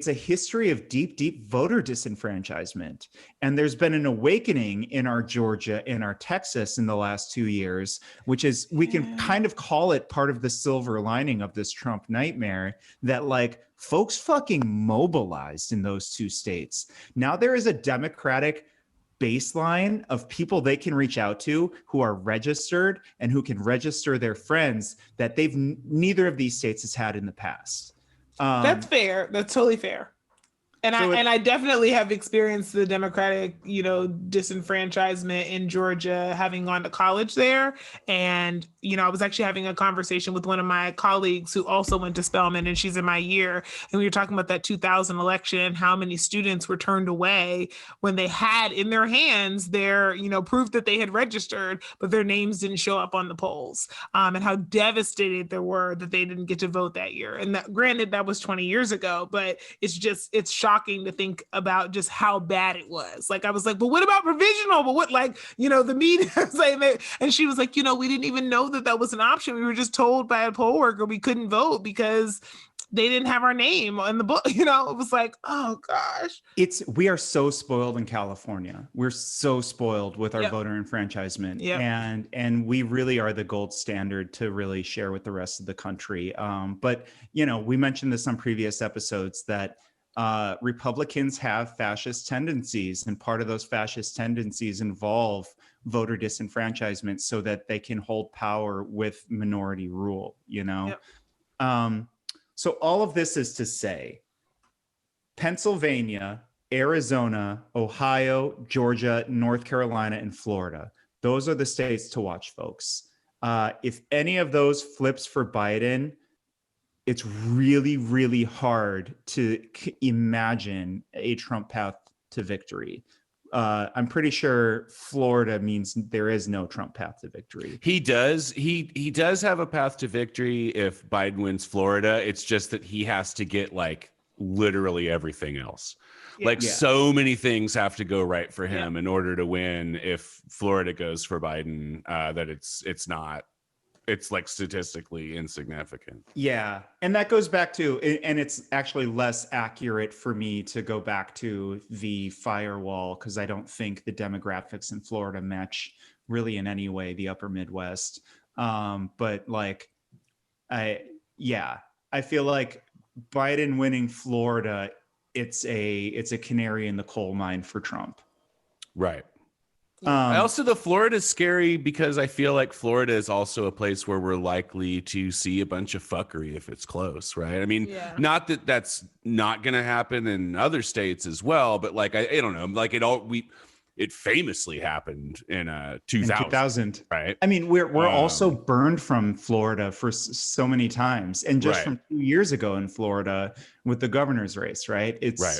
a history of deep, deep voter disenfranchisement. And there's been an awakening in our Georgia and our Texas in the last 2 years, which is, we can kind of call it part of the silver lining of this Trump nightmare, that like folks fucking mobilized in those 2 states. Now there is a Democratic baseline of people they can reach out to who are registered and who can register their friends that neither of these states has had in the past. That's fair. That's totally fair. And I definitely have experienced the Democratic, disenfranchisement in Georgia, having gone to college there. And, I was actually having a conversation with one of my colleagues who also went to Spelman, and she's in my year. And we were talking about that 2000 election, how many students were turned away when they had in their hands their, proof that they had registered, but their names didn't show up on the polls, and how devastated they were that they didn't get to vote that year. And that, granted, that was 20 years ago, but it's shocking to think about just how bad it was. Like, I was like, but what about provisional? But what, the media saying that, and she was like, we didn't even know that was an option. We were just told by a poll worker we couldn't vote because they didn't have our name on the book. It was like, oh gosh. We are so spoiled in California. We're so spoiled with our voter enfranchisement. Yep. And we really are the gold standard to really share with the rest of the country. But we mentioned this on previous episodes that Republicans have fascist tendencies, and part of those fascist tendencies involve voter disenfranchisement so that they can hold power with minority rule, Yep. So all of this is to say, Pennsylvania, Arizona, Ohio, Georgia, North Carolina, and Florida, those are the states to watch, folks. If any of those flips for Biden, it's really, really hard to imagine a Trump path to victory. I'm pretty sure Florida means there is no Trump path to victory. He does. He does have a path to victory if Biden wins Florida. It's just that he has to get like literally everything else. So many things have to go right for him in order to win. If Florida goes for Biden, that it's not. It's like statistically insignificant. Yeah. And that goes back to, and it's actually less accurate for me to go back to the firewall, because I don't think the demographics in Florida match really in any way the upper Midwest. But I feel like Biden winning Florida, it's a canary in the coal mine for Trump. Right. Also, the Florida's scary because I feel like Florida is also a place where we're likely to see a bunch of fuckery if it's close, right? I mean, not that that's not going to happen in other states as well, but I don't know, it famously happened in 2000, right? I mean, we're also burned from Florida for so many times, and just from 2 years ago in Florida with the governor's race, right? It's right.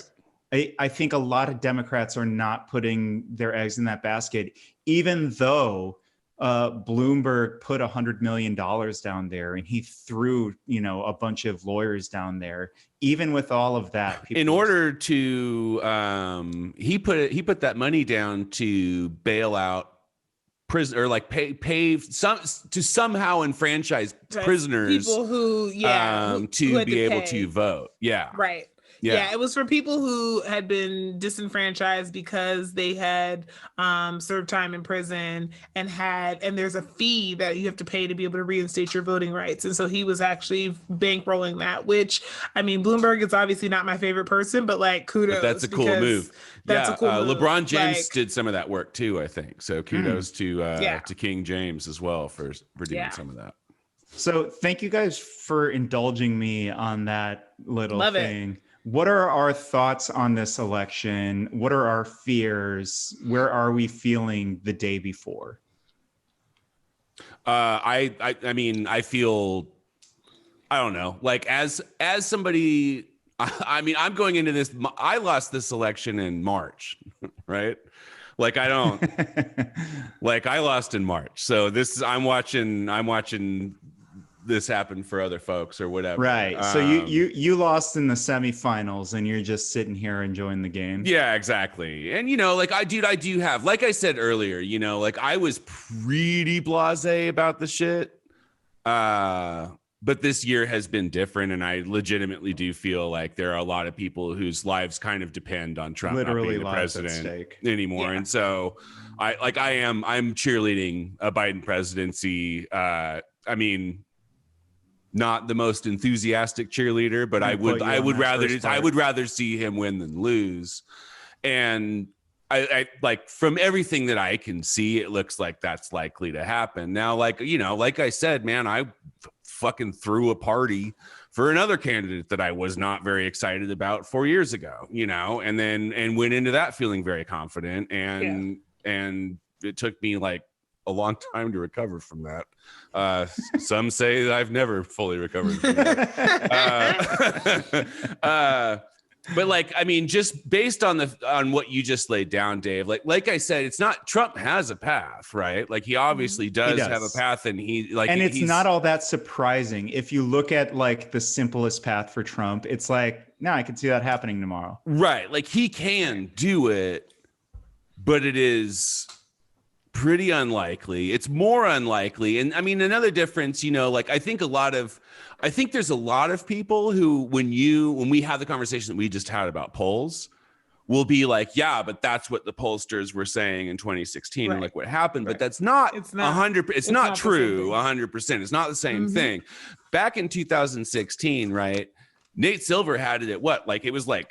I think a lot of Democrats are not putting their eggs in that basket, even though Bloomberg put $100 million down there and he threw, a bunch of lawyers down there. Even with all of that, in order to he put that money down to bail out prison, or pay some to somehow enfranchise prisoners, people who to be able to vote. Yeah. Right. Yeah, it was for people who had been disenfranchised because they had served time in prison and there's a fee that you have to pay to be able to reinstate your voting rights. And so he was actually bankrolling that, which, I mean, Bloomberg is obviously not my favorite person, but kudos. But that's a cool move. That's a cool move. LeBron James did some of that work too, I think. So kudos to King James as well for doing some of that. So thank you guys for indulging me on that little thing. It. What are our thoughts on this election? What are our fears? Where are we feeling the day before? I mean, I feel, I don't know, as somebody, I mean, I'm going into this, I lost this election in March, right? I lost in March. So I'm watching this happened for other folks or whatever. Right. So you lost in the semifinals and you're just sitting here enjoying the game. Yeah, exactly. And I do have, like I said earlier, I was pretty blasé about the shit. but this year has been different, and I legitimately do feel like there are a lot of people whose lives kind of depend on Trump not being the president anymore. And so I'm cheerleading a Biden presidency. I mean, not the most enthusiastic cheerleader, but I would rather see him win than lose. And I like, from everything that I can see, it looks like that's likely to happen. Now, like, you know, like I said, man, I fucking threw a party for another candidate that I was not very excited about 4 years ago, you know, and went into that feeling very confident. And it took me like a long time to recover from that. Some say that I've never fully recovered from that. But like, I mean, just based on what you just laid down, Dave, like I said, it's not, Trump has a path, right? Like he obviously does have a path, and it's not all that surprising. If you look at like the simplest path for Trump, it's like, no, I can see that happening tomorrow. Right. Like he can do it, but it is pretty unlikely. It's more unlikely. And I mean, another difference, you know, like I think there's a lot of people who, when we have the conversation that we just had about polls, will be like, yeah, but that's what the pollsters were saying in 2016 and like what happened. But that's not 100%. It's not true 100%. It's not the same thing. Back in 2016, right? Nate Silver had it at what? Like it was like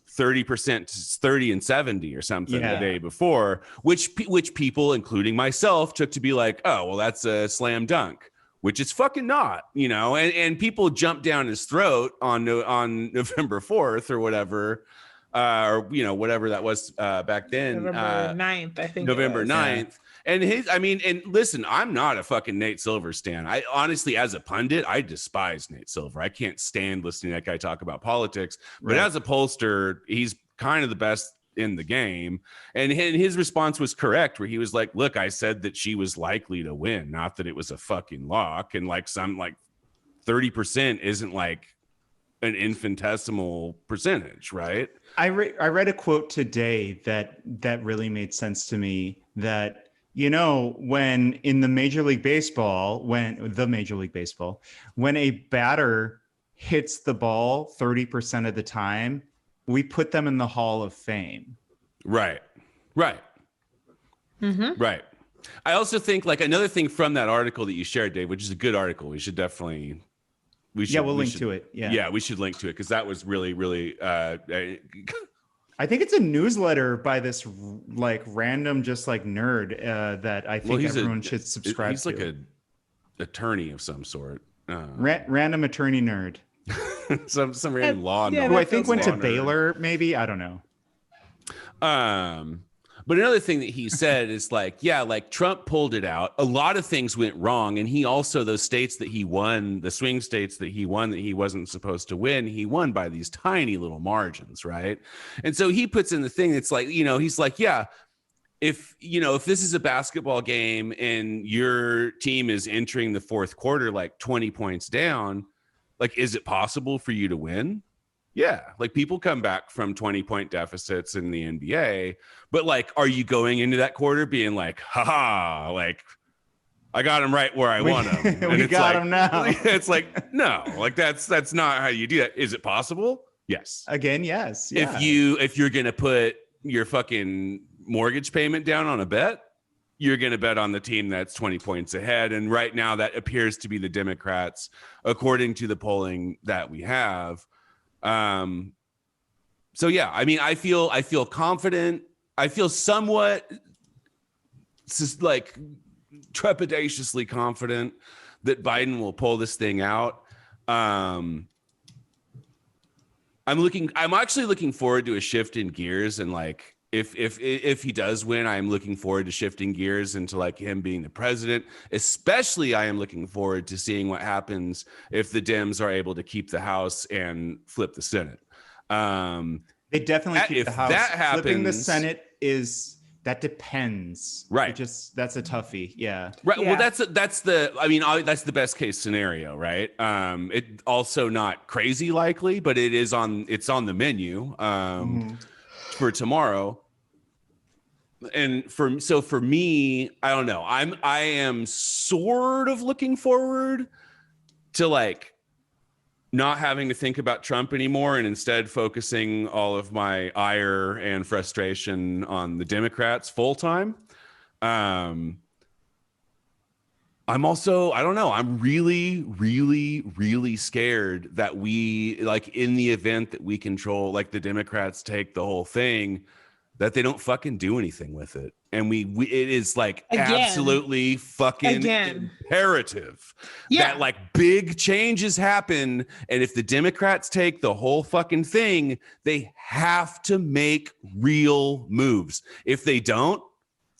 30%, 30 and 70 or something the day before, which people, including myself, took to be like, oh, well, that's a slam dunk, which it's fucking not, you know, and people jumped down his throat on November 4th or whatever, or, you know, whatever that was back then. November 9th, I think. November 9th. And and listen, I'm not a fucking Nate Silver stan. I honestly, as a pundit, I despise Nate Silver. I can't stand listening to that guy talk about politics. But as a pollster, he's kind of the best in the game. And his response was correct, where he was like, look, I said that she was likely to win, not that it was a fucking lock. And like 30% isn't like an infinitesimal percentage, right? I read a quote today that really made sense to me, that, you know, when in the Major League Baseball, when a batter hits the ball 30% of the time, we put them in the Hall of Fame. Right. Mm-hmm. Right. I also think like another thing from that article that you shared, Dave, which is a good article. We should definitely, we'll link to it. Yeah, we should link to it, because that was really, really, I think it's a newsletter by this like random, just like nerd that I think everyone should subscribe to. He's like an attorney of some sort. Random attorney nerd. some random law nerd. Who I think went to Baylor, maybe. I don't know. But another thing that he said is like, yeah, like Trump pulled it out. A lot of things went wrong. And he also, those states that he won, the swing states that he won that he wasn't supposed to win, he won by these tiny little margins, right? And so he puts in the thing that's like, you know, he's like, yeah, if this is a basketball game and your team is entering the fourth quarter like 20 points down, like, is it possible for you to win? Yeah, like people come back from 20-point deficits in the NBA, but like, are you going into that quarter being like, haha, like I got him right where I want him. We got him now. It's like, no, like that's not how you do that. Is it possible? Yes. Again, yes. Yeah. If you're gonna put your fucking mortgage payment down on a bet, you're gonna bet on the team that's 20 points ahead. And right now that appears to be the Democrats, according to the polling that we have. So yeah, I mean, I feel confident. I feel somewhat like trepidatiously confident that Biden will pull this thing out. I'm actually looking forward to a shift in gears, and like if he does win, I'm looking forward to shifting gears into like him being the president. Especially, I am looking forward to seeing what happens if the Dems are able to keep the House and flip the Senate. They definitely keep the House. That happens, flipping the Senate that depends. Right. That's a toughie. Yeah. Right. Yeah. Well, that's the best case scenario, right? It also not crazy likely, but it's on the menu for tomorrow. And for me, I don't know. I am sort of looking forward to like not having to think about Trump anymore and instead focusing all of my ire and frustration on the Democrats full time. I'm also, I don't know, I'm really, really, really scared that we, like, in the event that we control, like the Democrats take the whole thing, that they don't fucking do anything with it. And it is like absolutely fucking imperative that like big changes happen. And if the Democrats take the whole fucking thing, they have to make real moves. If they don't,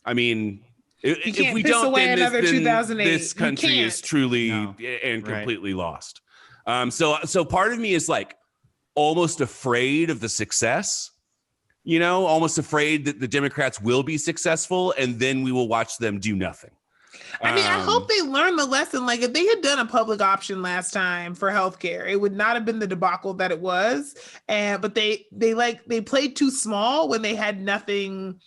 I mean, if we don't, then this country is truly and completely lost. So part of me is like almost afraid of the success, you know, almost afraid that the Democrats will be successful and then we will watch them do nothing. I mean, I hope they learned the lesson. Like if they had done a public option last time for healthcare, it would not have been the debacle that it was. But they played too small when they had nothing.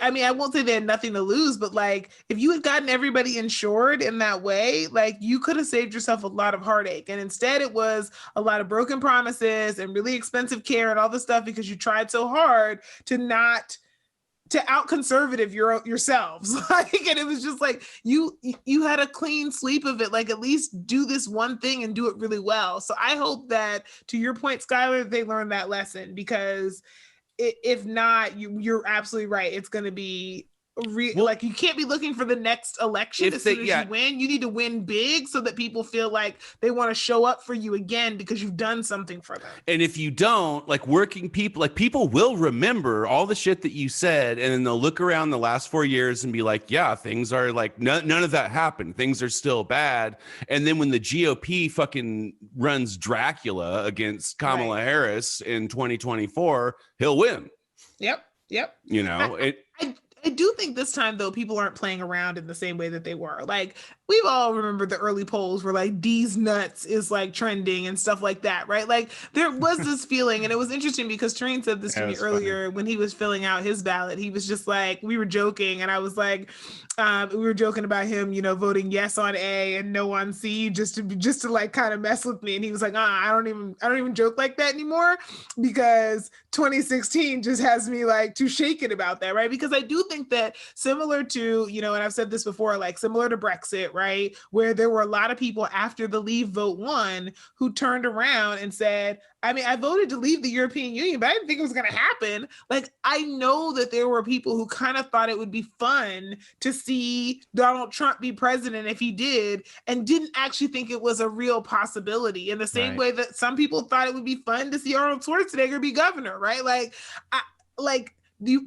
I mean, I won't say they had nothing to lose, but like if you had gotten everybody insured in that way, like you could have saved yourself a lot of heartache. And instead it was a lot of broken promises and really expensive care and all this stuff because you tried so hard to out conservative yourselves. Like, and it was just like you had a clean sweep of it. Like at least do this one thing and do it really well. So I hope that, to your point, Skylar, they learned that lesson, because if not, you're absolutely right. It's going to be like you can't be looking for the next election as soon as you win. You need to win big so that people feel like they want to show up for you again because you've done something for them. And if you don't, like working people, like people will remember all the shit that you said, and then they'll look around the last 4 years and be like, yeah, things are like none of that happened. Things are still bad. And then when the GOP fucking runs Dracula against Kamala Harris in 2024, he'll win. Yep. You know, I do think this time, though, people aren't playing around in the same way that they were. Like, we've all remembered the early polls where, like, D's nuts is, like, trending and stuff like that, right? Like, there was this feeling, and it was interesting because Terrain said this to me earlier when he was filling out his ballot. He was just like, we were joking, and I was like, we were joking about him, you know, voting yes on A and no on C just to like, kind of mess with me. And he was like, I don't even joke like that anymore because 2016 just has me, like, too shaken about that, right? Because I do think that similar to, you know, and I've said this before, like similar to Brexit, right? Where there were a lot of people after the Leave vote won who turned around and said, I mean, I voted to leave the European Union, but I didn't think it was going to happen. Like, I know that there were people who kind of thought it would be fun to see Donald Trump be president if he did, and didn't actually think it was a real possibility, in the same way that some people thought it would be fun to see Arnold Schwarzenegger be governor, right?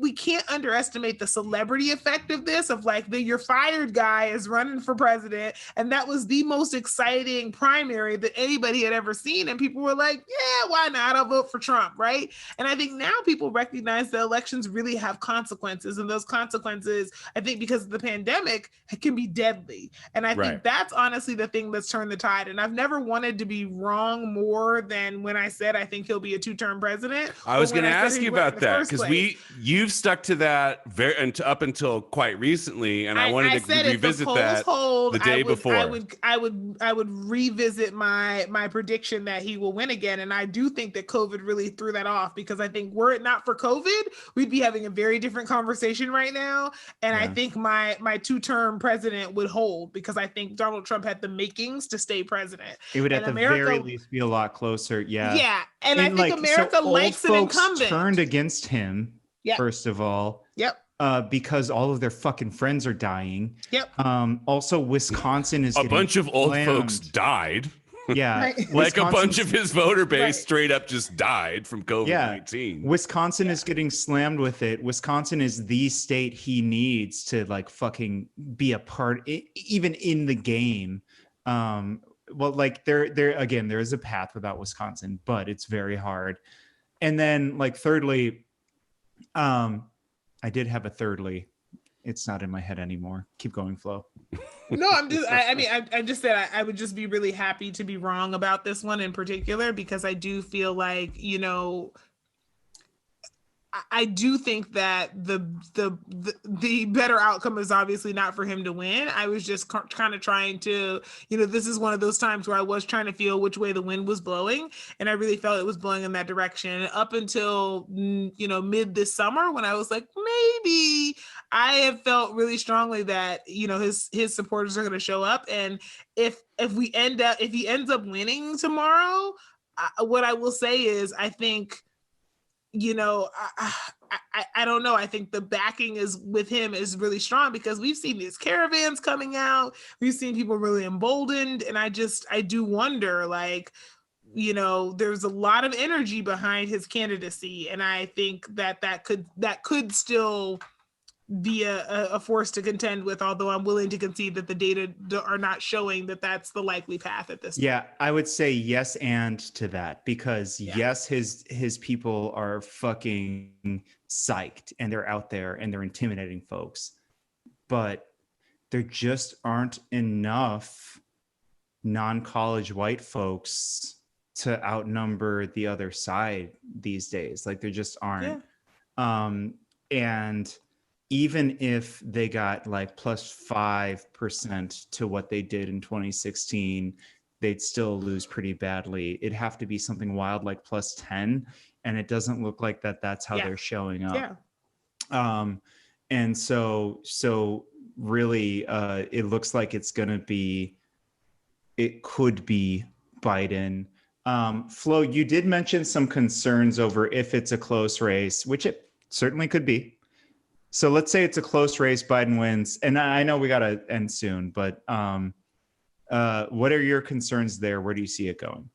We can't underestimate the celebrity effect of this, of like you're fired guy is running for president. And that was the most exciting primary that anybody had ever seen. And people were like, yeah, why not? I'll vote for Trump, right? And I think now people recognize that elections really have consequences. And those consequences, I think because of the pandemic, can be deadly. And I think that's honestly the thing that's turned the tide. And I've never wanted to be wrong more than when I said I think he'll be a 2-term president. I was going to ask you about that, because you've stuck to that up until quite recently, and I wanted to revisit that the day before. I would revisit my prediction that he will win again, and I do think that COVID really threw that off, because I think were it not for COVID, we'd be having a very different conversation right now. And I think my 2-term president would hold, because I think Donald Trump had the makings to stay president. It would at the very least be a lot closer. Yeah, and I think America likes an incumbent. Turned against him. First of all, because all of their fucking friends are dying. Also, Wisconsin is a bunch of old folks died. Yeah, like a bunch of his voter base straight up just died from COVID-19. Wisconsin is getting slammed with it. Wisconsin is the state he needs to like fucking be a part, even in the game. Well, like there is a path without Wisconsin, but it's very hard. And then, like, thirdly, I did have a thirdly. It's not in my head anymore. Keep going, Flo. No, I just said I would just be really happy to be wrong about this one in particular, because I do feel like, you know, I do think that the better outcome is obviously not for him to win. I was just kind of trying to, this is one of those times where I was trying to feel which way the wind was blowing, and I really felt it was blowing in that direction up until mid this summer, when I was like, maybe. I have felt really strongly that his supporters are going to show up, and if he ends up winning tomorrow, what I will say is, I think, I don't know. I think the backing is with him is really strong, because we've seen these caravans coming out. We've seen people really emboldened. And I do wonder, like, there's a lot of energy behind his candidacy. And I think that could still be a force to contend with, although I'm willing to concede that the data are not showing that that's the likely path at this point. Yeah, I would say yes and to that, because yes, his people are fucking psyched and they're out there and they're intimidating folks, but there just aren't enough non-college white folks to outnumber the other side these days. Like, there just aren't. And even if they got like plus 5% to what they did in 2016, they'd still lose pretty badly. It'd have to be something wild like plus 10. And it doesn't look like that's how they're showing up. Yeah. And so really, it looks like it could be Biden. Flo, you did mention some concerns over if it's a close race, which it certainly could be. So let's say it's a close race, Biden wins, and I know we got to end soon, but what are your concerns there? Where do you see it going?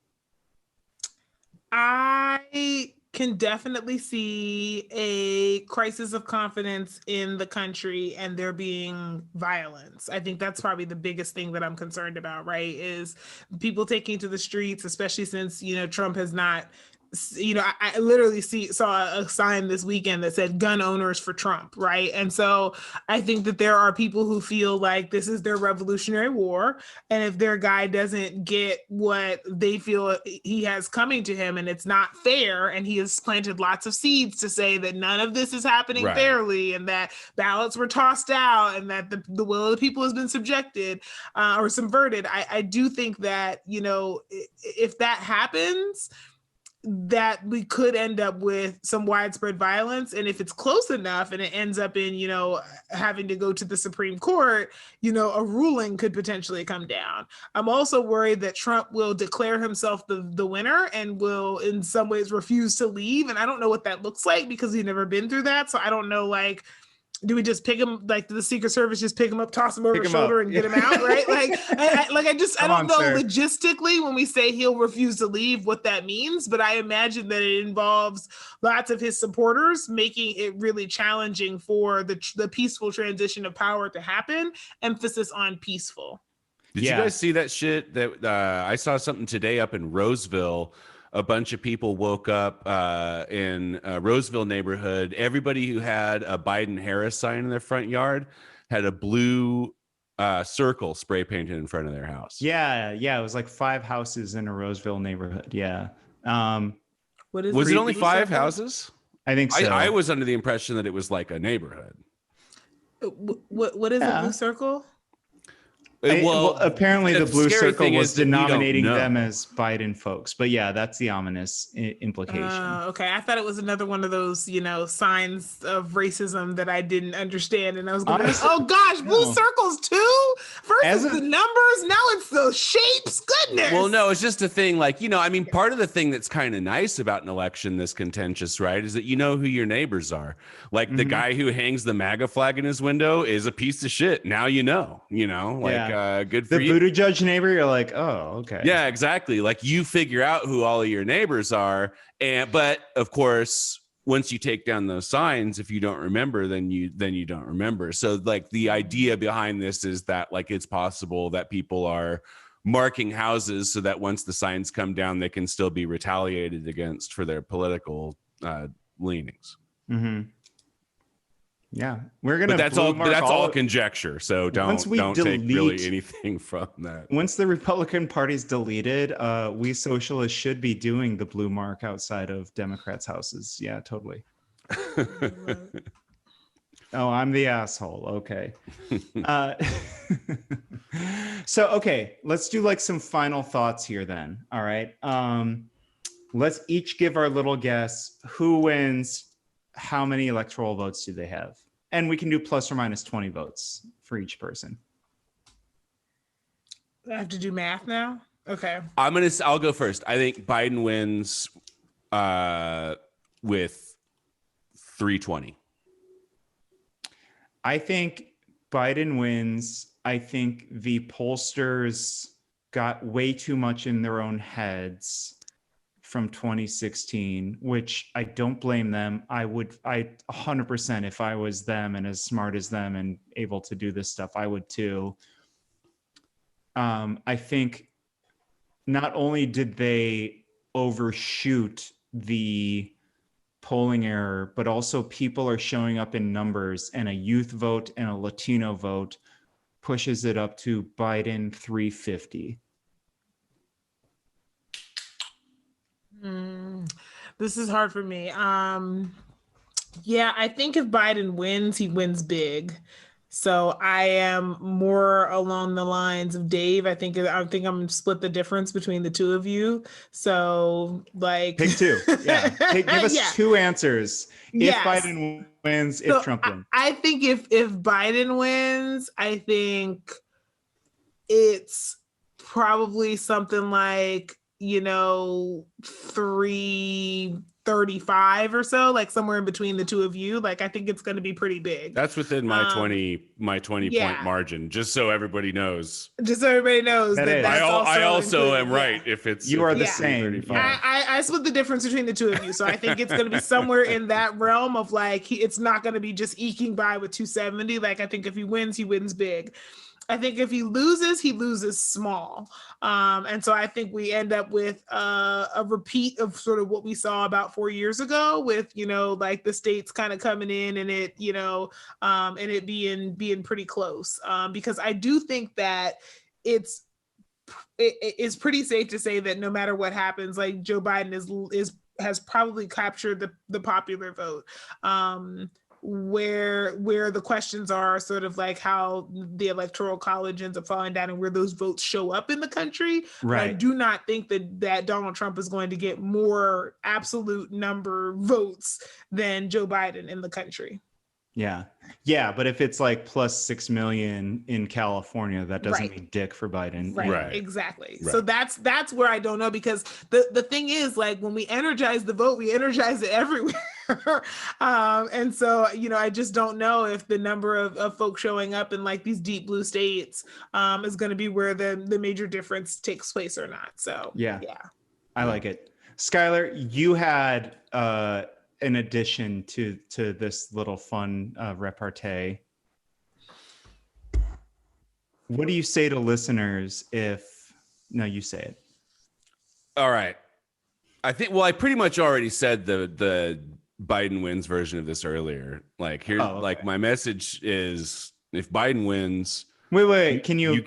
I can definitely see a crisis of confidence in the country and there being violence. I think that's probably the biggest thing that I'm concerned about, right? Is people taking to the streets, especially since, Trump has not, I literally saw a sign this weekend that said gun owners for Trump, right? And so I think that there are people who feel like this is their revolutionary war. And if their guy doesn't get what they feel he has coming to him and it's not fair, and he has planted lots of seeds to say that none of this is happening fairly, and that ballots were tossed out, and that the will of the people has been subjected or subverted, I do think that, if that happens, that we could end up with some widespread violence. And if it's close enough and it ends up in, having to go to the Supreme Court, a ruling could potentially come down. I'm also worried that Trump will declare himself the winner and will in some ways refuse to leave. And I don't know what that looks like, because he's never been through that. So I don't know, like, do we just pick him, like, the Secret Service just pick him up, toss him over his shoulder and get him out, right? Like, I don't know logistically, when we say he'll refuse to leave, what that means, but I imagine that it involves lots of his supporters making it really challenging for the peaceful transition of power to happen, emphasis on peaceful. Did you guys see that shit? That I saw something today up in Roseville. A bunch of people woke up in Roseville neighborhood. Everybody who had a Biden-Harris sign in their front yard had a blue circle spray painted in front of their house. Yeah. It was like 5 houses in a Roseville neighborhood. Yeah. Was it only 5 houses? I think so. I was under the impression that it was like a neighborhood. What is a blue circle? Well, apparently the blue circle was denominating them as Biden folks, but yeah, that's the ominous implication. Okay, I thought it was another one of those, signs of racism that I didn't understand, and I was going, "Oh gosh, blue circles too." First it's the numbers, now it's the shapes. Goodness. Well, no, it's just a thing. Like, part of the thing that's kind of nice about an election this contentious, right, is that you know who your neighbors are. Like the guy who hangs the MAGA flag in his window is a piece of shit. Now good for you. The Buttigieg neighbor, you're like, oh, okay. Yeah, exactly. Like, you figure out who all of your neighbors are, but of course, once you take down those signs, if you don't remember, then you don't remember. So, like, the idea behind this is that, like, it's possible that people are marking houses so that once the signs come down, they can still be retaliated against for their political leanings. Mm-hmm. Yeah, we're gonna. But that's all conjecture. So don't take really anything from that. Once the Republican Party's deleted, we socialists should be doing the blue mark outside of Democrats' houses. Yeah, totally. Oh, I'm the asshole. Okay. So, okay, let's do like some final thoughts here then. All right. Let's each give our little guess. Who wins? How many electoral votes do they have? And we can do plus or minus 20 votes for each person. I have to do math now. Okay. I'll go first. I think Biden wins with 320. I think Biden wins. I think the pollsters got way too much in their own heads from 2016, which I don't blame them. I 100%, if I was them and as smart as them and able to do this stuff, I would too. I think not only did they overshoot the polling error, but also people are showing up in numbers, and a youth vote and a Latino vote pushes it up to Biden 350. This is hard for me. Yeah, I think if Biden wins, he wins big. So I am more along the lines of Dave. I think I'm gonna split the difference between the two of you. So like Pick two. Yeah. Give us Yeah. two answers. If Yes. Biden wins, So if Trump wins. I think if Biden wins, I think it's probably something like, 335 or so, like somewhere in between the two of you. Like I think it's going to be pretty big. That's within my 20 yeah. point margin, just so everybody knows. Just so everybody knows That that is. that's I also included. am Yeah. right if it's You are the Yeah. same. 335. I split the difference between the two of you. So I think it's going to be somewhere in that realm of like, it's not going to be just eking by with 270. Like, I think if he wins big. I think if he loses small. And so I think we end up with a repeat of sort of what we saw about 4 years ago with, like the states kind of coming in and it, and it being pretty close. Because I do think that it's pretty safe to say that no matter what happens, like Joe Biden has probably captured the popular vote. Where the questions are sort of like how the electoral college ends up falling down and where those votes show up in the country. Right. But I do not think that Donald Trump is going to get more absolute number votes than Joe Biden in the country. Yeah. Yeah. But if it's like plus 6 million in California, that doesn't Right. mean dick for Biden. Right. Exactly. Right. So that's where I don't know, because the thing is, like, when we energize the vote, we energize it everywhere. And so, I just don't know if the number of folks showing up in like these deep blue states is going to be where the major difference takes place or not. So Yeah. yeah. I like it. Skylar, you had an addition to this little fun repartee. What do you say to listeners no, you say it. All right. I pretty much already said the Biden wins version of this earlier. Like here's like my message is, if Biden wins. Wait. Can you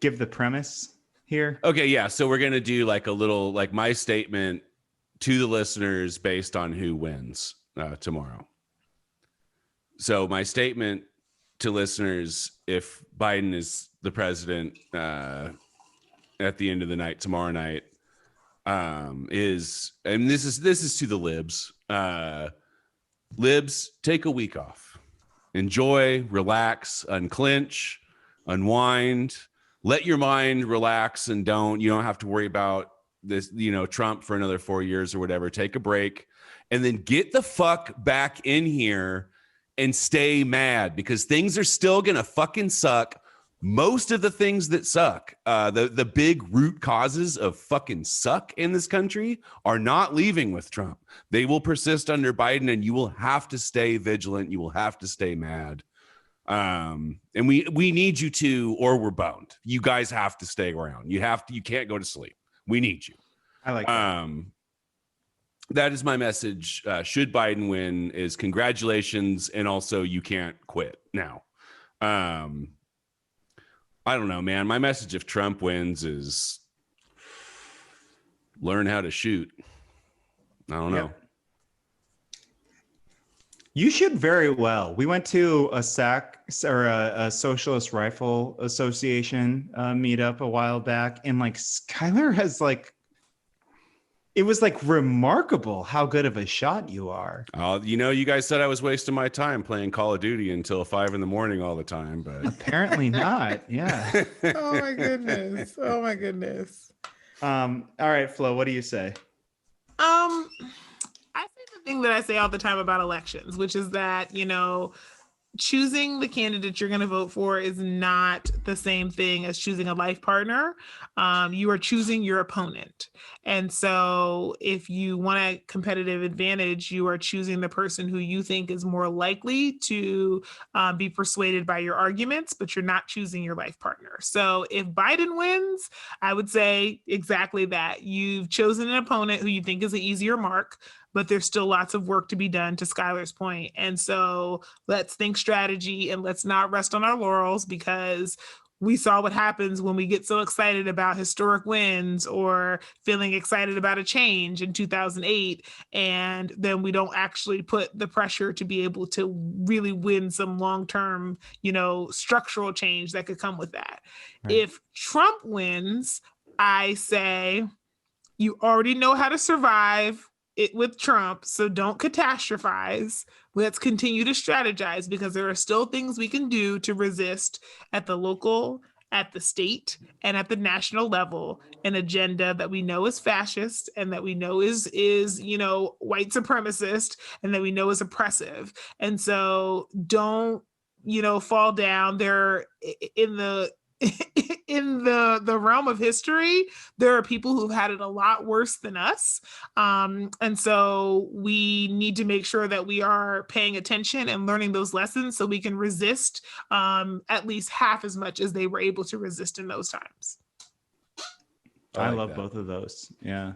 give the premise here? Okay, yeah. So we're gonna do like a little like my statement to the listeners based on who wins tomorrow. So my statement to listeners, if Biden is the president at the end of the night tomorrow night, is, and this is to the libs. Libs, take a week off. Enjoy, relax, unclench, unwind, let your mind relax, and you don't have to worry about this, Trump for another 4 years or whatever. Take a break and then get the fuck back in here and stay mad, because things are still gonna fucking suck. Most of the things that suck, the big root causes of fucking suck in this country, are not leaving with Trump. They will persist under Biden, and you will have to stay vigilant. You will have to stay mad. And we need you to, or we're boned. You guys have to stay around. You can't go to sleep. We need you. I like that. That is my message. Should Biden win, is congratulations, and also you can't quit now. I don't know, man. My message if Trump wins is learn how to shoot. I don't know. You should very well. We went to a a Socialist Rifle Association meetup a while back, and like Skylar has like, it was like remarkable how good of a shot you are. You guys said I was wasting my time playing Call of Duty until 5 a.m. all the time, but Apparently not. Yeah. Oh my goodness. Oh my goodness. All right, Flo, what do you say? I say the thing that I say all the time about elections, which is that, choosing the candidate you're going to vote for is not the same thing as choosing a life partner. You are choosing your opponent. And so if you want a competitive advantage, you are choosing the person who you think is more likely to be persuaded by your arguments, but you're not choosing your life partner. So if Biden wins, I would say exactly that. You've chosen an opponent who you think is an easier mark, but there's still lots of work to be done, to Skylar's point. And so let's think strategy and let's not rest on our laurels, because we saw what happens when we get so excited about historic wins or feeling excited about a change in 2008, and then we don't actually put the pressure to be able to really win some long-term, structural change that could come with that. Right. If Trump wins, I say you already know how to survive it with Trump, so don't catastrophize. Let's continue to strategize, because there are still things we can do to resist at the local, at the state, and at the national level, an agenda that we know is fascist and that we know is white supremacist and that we know is oppressive. And so don't fall down there in the in the realm of history. There are people who've had it a lot worse than us. And so we need to make sure that we are paying attention and learning those lessons so we can resist at least half as much as they were able to resist in those times. I love both of those. Yeah.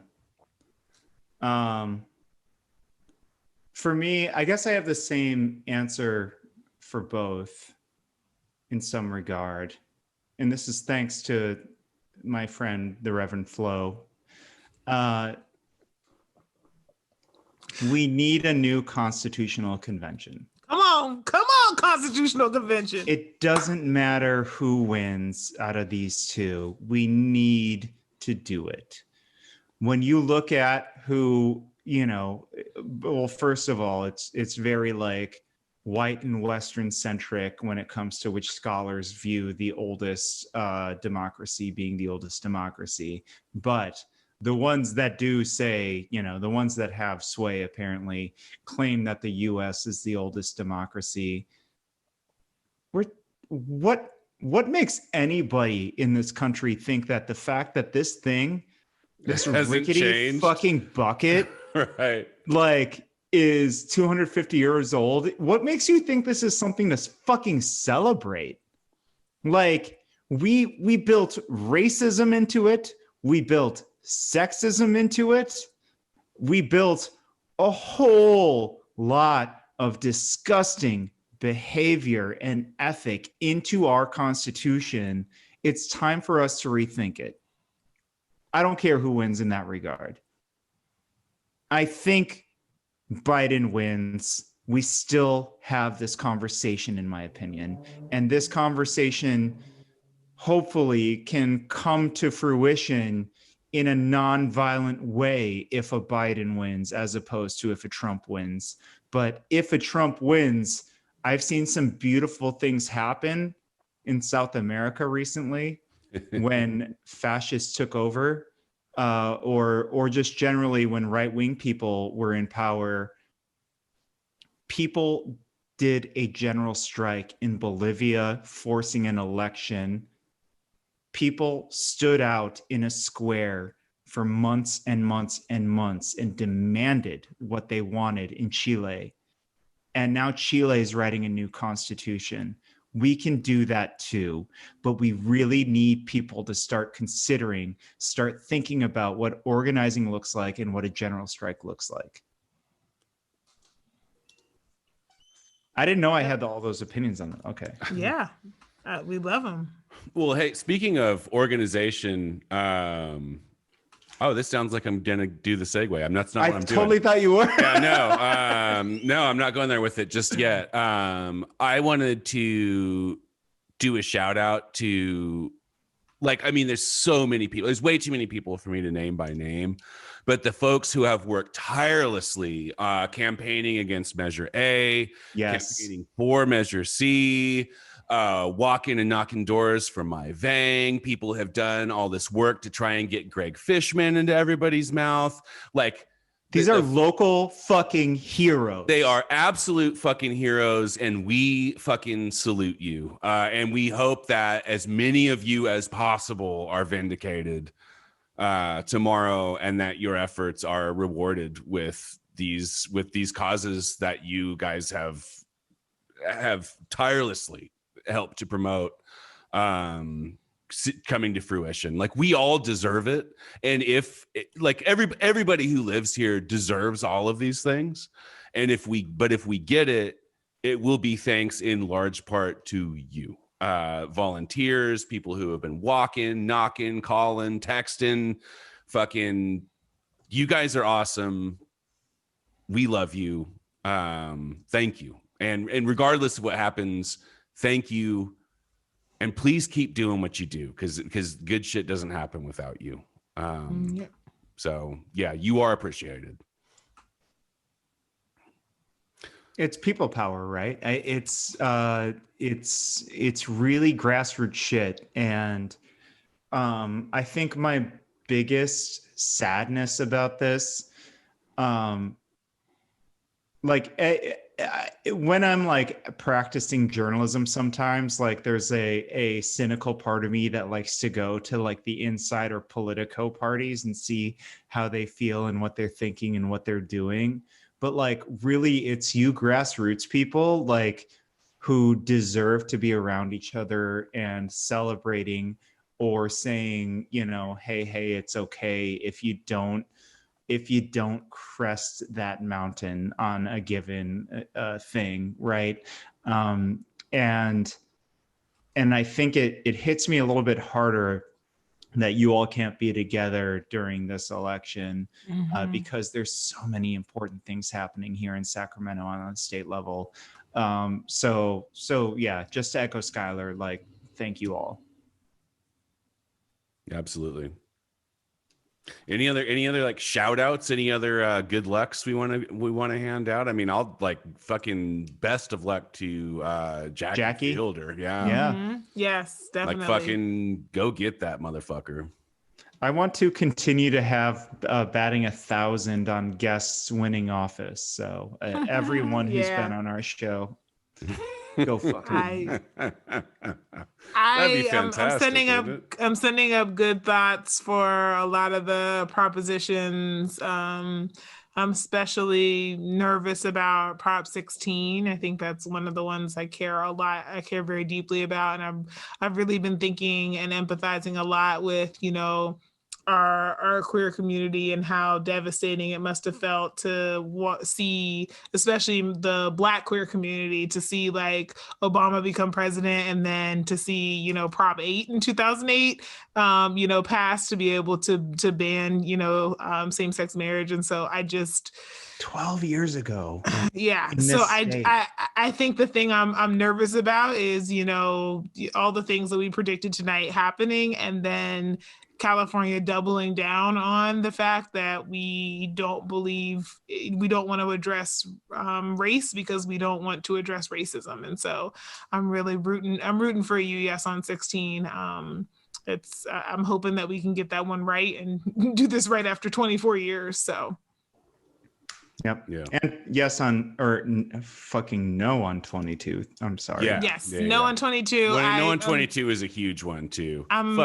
For me, I guess I have the same answer for both in some regard. And this is thanks to my friend, the Reverend Flo. We need a new constitutional convention. Come on, Constitutional Convention. It doesn't matter who wins out of these two. We need to do it. When you look at who, well, first of all, it's very like white and Western centric when it comes to which scholars view the oldest democracy being the oldest democracy. But the ones that do say, the ones that have sway apparently claim that the US is the oldest democracy. What makes anybody in this country think that the fact that this rickety changed. Fucking bucket, right, is 250 years old? What makes you think this is something to fucking celebrate? We built racism into it. We built sexism into it. We built a whole lot of disgusting behavior and ethic into our Constitution. It's time for us to rethink it. I don't care who wins in that regard. I think Biden wins. We still have this conversation, in my opinion. And this conversation hopefully can come to fruition in a non-violent way if a Biden wins, as opposed to if a Trump wins. But if a Trump wins, I've seen some beautiful things happen in South America recently when fascists took over, or just generally when right-wing people were in power. People did a general strike in Bolivia, forcing an election. People stood out in a square for months and months and months and demanded what they wanted in Chile. And now Chile is writing a new constitution. We can do that too, but we really need people to start thinking about what organizing looks like and what a general strike looks like. I didn't know I had all those opinions on that. Okay. Yeah, we love them. Well, hey, speaking of organization, Oh, this sounds like I'm gonna do the segue. That's not I what I'm totally doing. thought you were. Yeah, no, I'm not going there with it just yet. I wanted to do a shout out to, like, I mean, there's so many people. There's way too many people for me to name by name, but the folks who have worked tirelessly campaigning against Measure A, Yes. campaigning for Measure C, walking and knocking doors for my Vang. People have done all this work to try and get Greg Fishman into everybody's mouth. Like, These are local fucking heroes. they are absolute fucking heroes, and we fucking salute you. And we hope that as many of you as possible are vindicated tomorrow, and that your efforts are rewarded with these causes that you guys have tirelessly helped to promote coming to fruition. Like, we all deserve it, and if like everybody who lives here deserves all of these things, and if we get it, it will be thanks in large part to you, volunteers, people who have been walking, knocking, calling, texting. Fucking, you guys are awesome. We love you. Thank you, and regardless of what happens, thank you. And please keep doing what you do, because good shit doesn't happen without you. So yeah, you are appreciated. It's people power, right? It's really grassroots shit, and I think my biggest sadness about this, when I'm like practicing journalism, sometimes like there's a cynical part of me that likes to go to like the insider Politico parties and see how they feel and what they're thinking and what they're doing. But like, really, it's you grassroots people like who deserve to be around each other and celebrating, or saying, you know, hey, it's okay if you don't crest that mountain on a given thing, right? And I think it hits me a little bit harder that you all can't be together during this election, because there's so many important things happening here in Sacramento on a state level. So yeah, just to echo Skylar, like, thank you all. Absolutely. Any other like shout outs, any other good lucks we want to hand out? I mean, I'll like fucking best of luck to Jackie Fielder. Yeah. Yes, definitely. Like, fucking go get that motherfucker. I want to continue to have batting 1,000 on guests winning office. So everyone who's been on our show, go fuck it. I'm sending up good thoughts for a lot of the propositions. I'm especially nervous about Prop 16. I think that's one of the ones I care very deeply about, and I've really been thinking and empathizing a lot with, you know, our queer community and how devastating it must have felt to see, especially the Black queer community, to see like Obama become president, and then to see, you know, Prop 8 in 2008, you know, pass to be able to ban, you know, same-sex marriage. And so I just 12 years ago. Yeah. So I think the thing I'm nervous about is, you know, all the things that we predicted tonight happening, and then California doubling down on the fact that we don't want to address race because we don't want to address racism. And so I'm rooting for you, yes, on 16. I'm hoping that we can get that one right and do this right after 24 years. So. Yep. Yeah. And yes fucking no on 22. I'm sorry. Yeah. Yes. Yeah, no yeah. on 22. No on 22 is a huge one too. I'm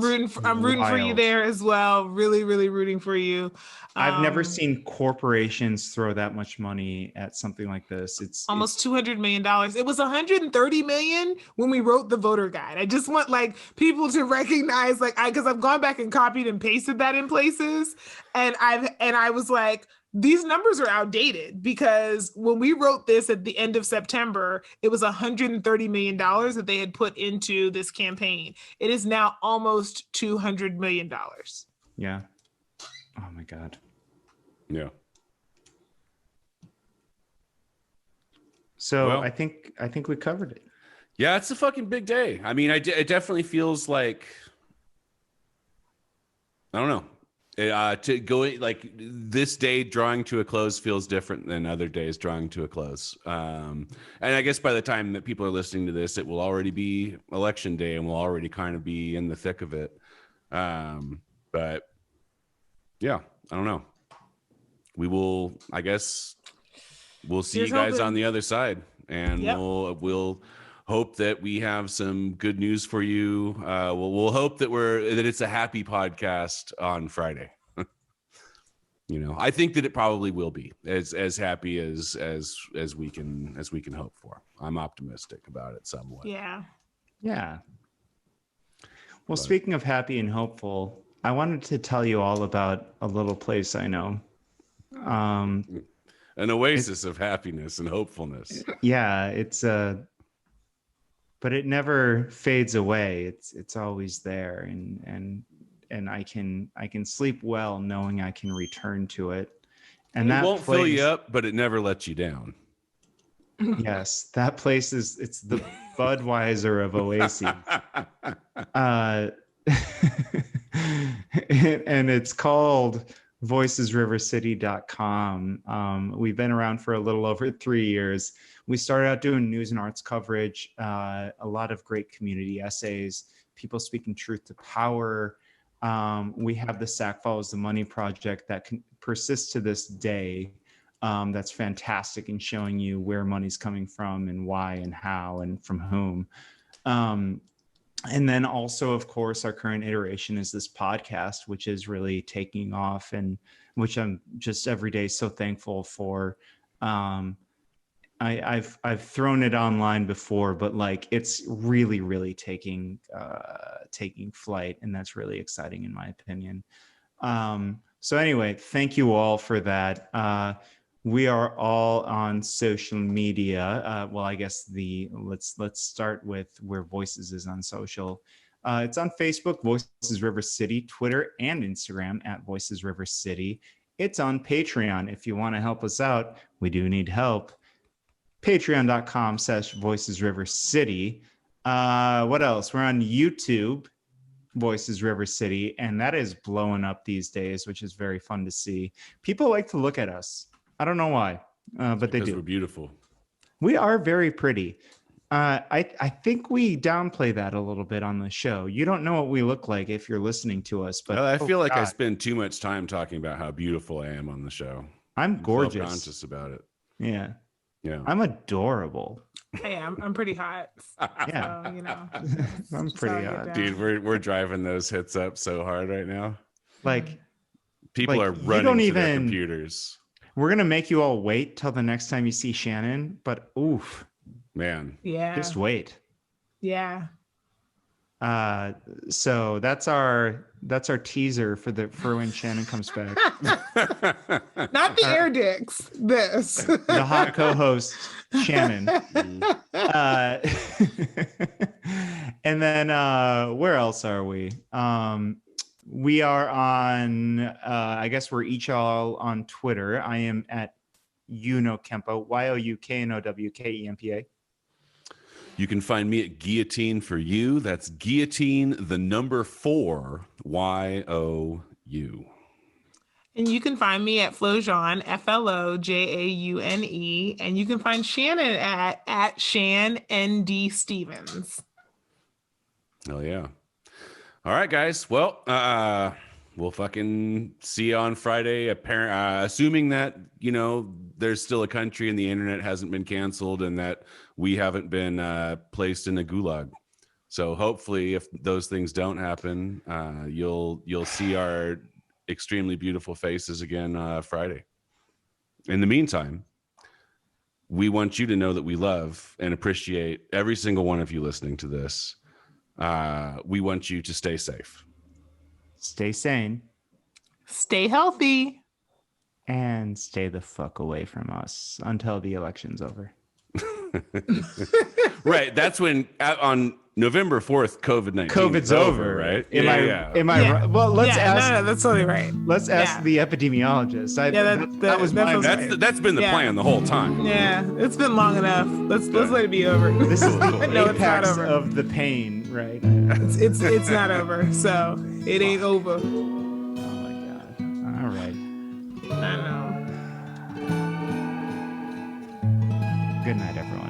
rooting for you there as well. Really, really rooting for you. I've never seen corporations throw that much money at something like this. It's almost $200 million. It was $130 million when we wrote the voter guide. I just want like people to recognize, like, because I've gone back and copied and pasted that in places, and I was like, these numbers are outdated, because when we wrote this at the end of September, it was $130 million that they had put into this campaign. It is now almost $200 million. Yeah. Oh my God. Yeah. So Well, I think we covered it. yeah, it's a fucking big day. I mean, it definitely feels like, I don't know. To go like this day drawing to a close feels different than other days drawing to a close. And I guess by the time that people are listening to this, it will already be election day and we'll already kind of be in the thick of it. But yeah, I don't know. We will, I guess we'll see Here's you guys hoping. on the other side, and Yep. we'll hope that we have some good news for you. We'll hope that it's a happy podcast on Friday. You know, I think that it probably will be as happy as we can hope for. I'm optimistic about it somewhat. Yeah. Yeah. Well, speaking of happy and hopeful, I wanted to tell you all about a little place I know. An oasis of happiness and hopefulness. Yeah, but it never fades away. It's always there, and I can sleep well knowing I can return to it. And It that won't place, fill you up, but it never lets you down. yes, that place it's the Budweiser of oases. And it's called voicesrivercity.com. We've been around for a little over 3 years. We started out doing news and arts coverage, a lot of great community essays, people speaking truth to power. We have the Sack Follows the Money project that persists to this day. That's fantastic in showing you where money's coming from and why and how and from whom. And then also, of course, our current iteration is this podcast, which is really taking off, and which I'm just every day so thankful for. I've thrown it online before, but like it's really taking flight, and that's really exciting in my opinion. So anyway, thank you all for that. We are all on social media. Well, I guess let's start with where Voices is on social. It's on Facebook, Voices River City, Twitter, and Instagram at Voices River City. It's on Patreon. If you want to help us out, we do need help. Patreon.com/Voices River City. What else? We're on YouTube, Voices River City, and that is blowing up these days, which is very fun to see. People like to look at us. I don't know why, but they do. We're beautiful. We are very pretty. I think we downplay that a little bit on the show. You don't know what we look like if you're listening to us, but I feel like I God, spend too much time talking about how beautiful I am on the show. I'm gorgeous. Self-conscious about it. Yeah. Yeah. I'm adorable. Hey, I'm pretty hot. Yeah. So, you know, I'm just how I pretty get hot. down. Dude, we're driving those hits up so hard right now. Like, People Like, are you running don't to their even- computers. we're going to make you all wait till the next time you see Shannon, but oof, Man. Yeah. just wait. Yeah. So that's our teaser for when Shannon comes back. Not the air dicks. This. The hot co-host Shannon. And then where else are we? We are on I guess we're each all on Twitter. I am at Youknowkempa, YOUKNOWKEMPA. You can find me at Guillotine for You. That's Guillotine, the number 4, YOU. And you can find me at Flojaune, FLOJAUNE. And you can find Shannon at Shan ND Stevens. Hell yeah. All right, guys. Well, we'll fucking see you on Friday. Assuming that, you know, there's still a country and the internet hasn't been canceled and that we haven't been placed in a gulag. So hopefully, if those things don't happen, you'll see our extremely beautiful faces again Friday. In the meantime, we want you to know that we love and appreciate every single one of you listening to this. We want you to stay safe. Stay sane Stay healthy. and stay the fuck away from us until the election's over. Right. That's when on November 4th, COVID-19. COVID's over, right? Am I right? Well, let's ask. No, that's totally right. Let's ask the epidemiologist. That was my. That's been the plan the whole time. Yeah, it's been long enough. Let's let it be over. This is the No, it's not apex over. of the pain, right? It's not over. So it ain't over. Oh my god! All right. I know. Good night, everyone.